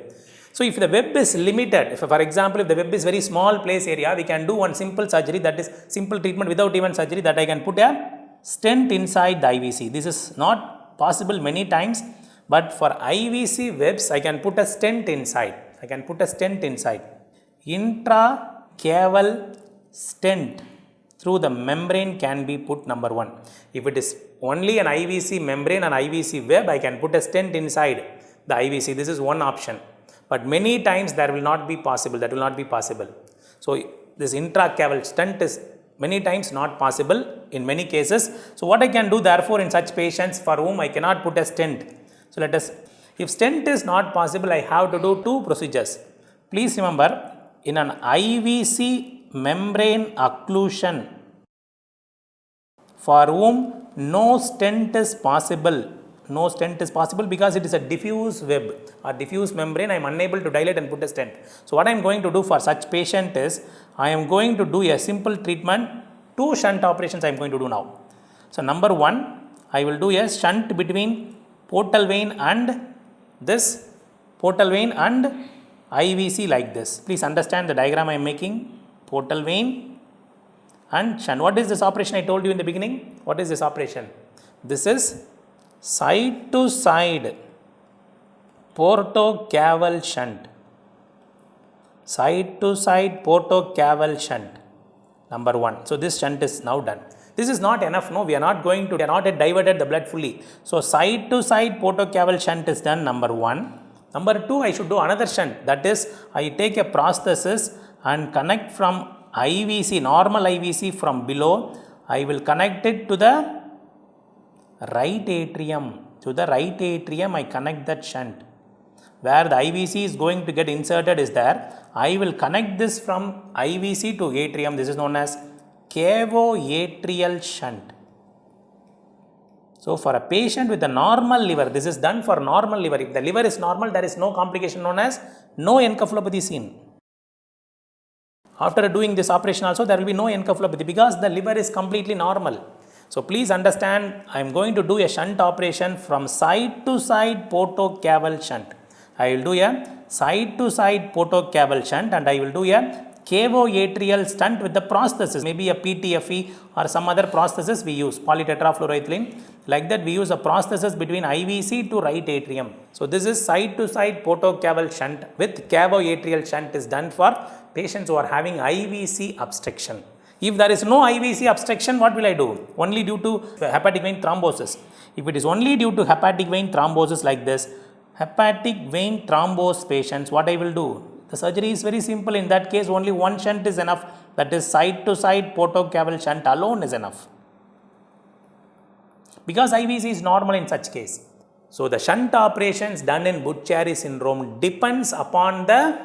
So if the web is limited, if for example, if the web is very small place area, we can do one simple surgery, that is simple treatment without even surgery, that I can put a stent inside the IVC. This is not possible many times, but for IVC webs, I can put a stent inside. I can put a stent inside. Intracaval stent through the membrane can be put, number one. If it is only an IVC membrane and IVC web, I can put a stent inside the IVC. This is one option. But many times that will not be possible. That will not be possible. So this intracaval stent is many times not possible in many cases. So what I can do therefore in such patients for whom I cannot put a stent. So let us, if stent is not possible, I have to do two procedures. Please remember, in an IVC membrane occlusion for whom no stent is possible, no stent is possible because it is a diffuse web or diffuse membrane, I am unable to dilate and put a stent. So what I am going to do for such patient is, I am going to do a simple treatment, two shunt operations I am going to do now. So number one, I will do a shunt between portal vein and this portal vein and IVC like this. Please understand the diagram I am making. Portal vein and shunt. What is this operation I told you in the beginning? What is this operation? This is side to side portocaval shunt. Side to side portocaval shunt. Number one. So this shunt is now done. This is not enough. No, we are not going to, we are not yet diverted the blood fully. So side to side portocaval shunt is done, number one. Number two, I should do another shunt. That is, I take a prosthesis and connect from IVC, normal IVC from below. I will connect it to the right atrium. To the right atrium, I connect that shunt. Where the IVC is going to get inserted is there. I will connect this from IVC to atrium. This is known as cavoatrial shunt. So for a patient with a normal liver, this is done for normal liver. If the liver is normal, there is no complication known as no encephalopathy seen. After doing this operation also, there will be no encephalopathy because the liver is completely normal. So please understand, I am going to do a shunt operation from side to side portocaval shunt. I will do a side to side portocaval shunt and I will do a cavoatrial shunt with the prosthesis, maybe a PTFE or some other prosthesis we use, polytetrafluoroethylene. Like that we use a prosthesis between IVC to right atrium. So this is side to side portocaval shunt with cavoatrial shunt is done for patients who are having IVC obstruction. If there is no IVC obstruction, what will I do? Only due to hepatic vein thrombosis. If it is only due to hepatic vein thrombosis like this, hepatic vein thrombose patients, what I will do? The surgery is very simple. In that case, only one shunt is enough. That is side to side portocaval shunt alone is enough. Because IVC is normal in such case. So the shunt operations done in Budd-Chiari syndrome depends upon the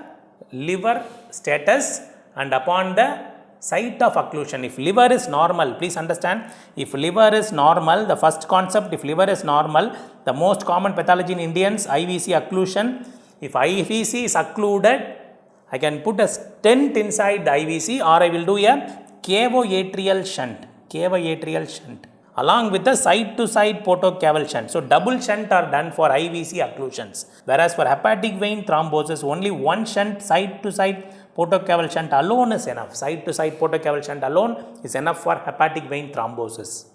liver status and upon the site of occlusion. If liver is normal, please understand, if liver is normal, the first concept, if liver is normal, the most common pathology in Indians, IVC occlusion. If IVC is occluded, I can put a stent inside the IVC or I will do a cavoatrial shunt. Cavoatrial shunt. Along with the side to side portocaval shunt. So double shunt are done for IVC occlusions. Whereas for hepatic vein thrombosis, only one shunt side to side portocaval shunt alone is enough. Side to side portocaval shunt alone is enough for hepatic vein thrombosis.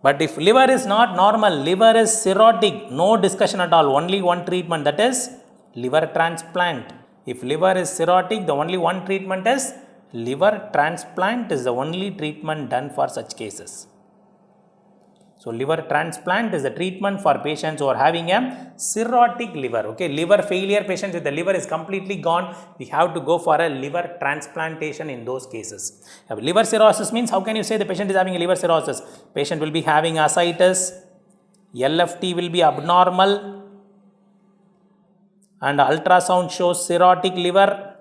But if liver is not normal, liver is cirrhotic, no discussion at all. Only one treatment, that is liver transplant. If liver is cirrhotic, the only one treatment is liver transplant is the only treatment done for such cases. So liver transplant is the treatment for patients who are having a cirrhotic liver. Okay, liver failure patients, if the liver is completely gone, we have to go for a liver transplantation in those cases. Liver cirrhosis means, how can you say the patient is having a liver cirrhosis? Patient will be having ascites, LFT will be abnormal, and ultrasound shows cirrhotic liver.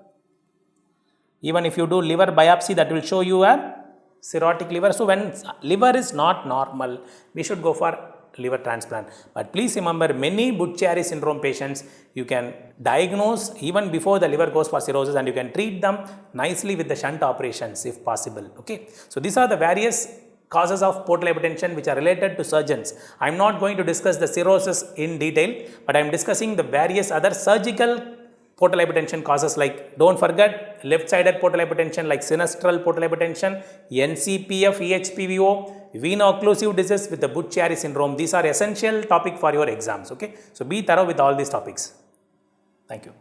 Even if you do liver biopsy, that will show you a cirrhotic liver. So when liver is not normal, we should go for liver transplant. But please remember, many Budd-Chiari syndrome patients, you can diagnose even before the liver goes for cirrhosis, and you can treat them nicely with the shunt operations if possible. Okay, so these are the various causes of portal hypertension which are related to surgeons. I am not going to discuss the cirrhosis in detail, but I am discussing the various other surgical portal hypertension causes, like, don't forget, left-sided portal hypertension like sinustral portal hypertension, NCPF, EHPVO, veno-occlusive disease with the Budd-Chiari syndrome. These are essential topic for your exams. Okay, so be thorough with all these topics. Thank you.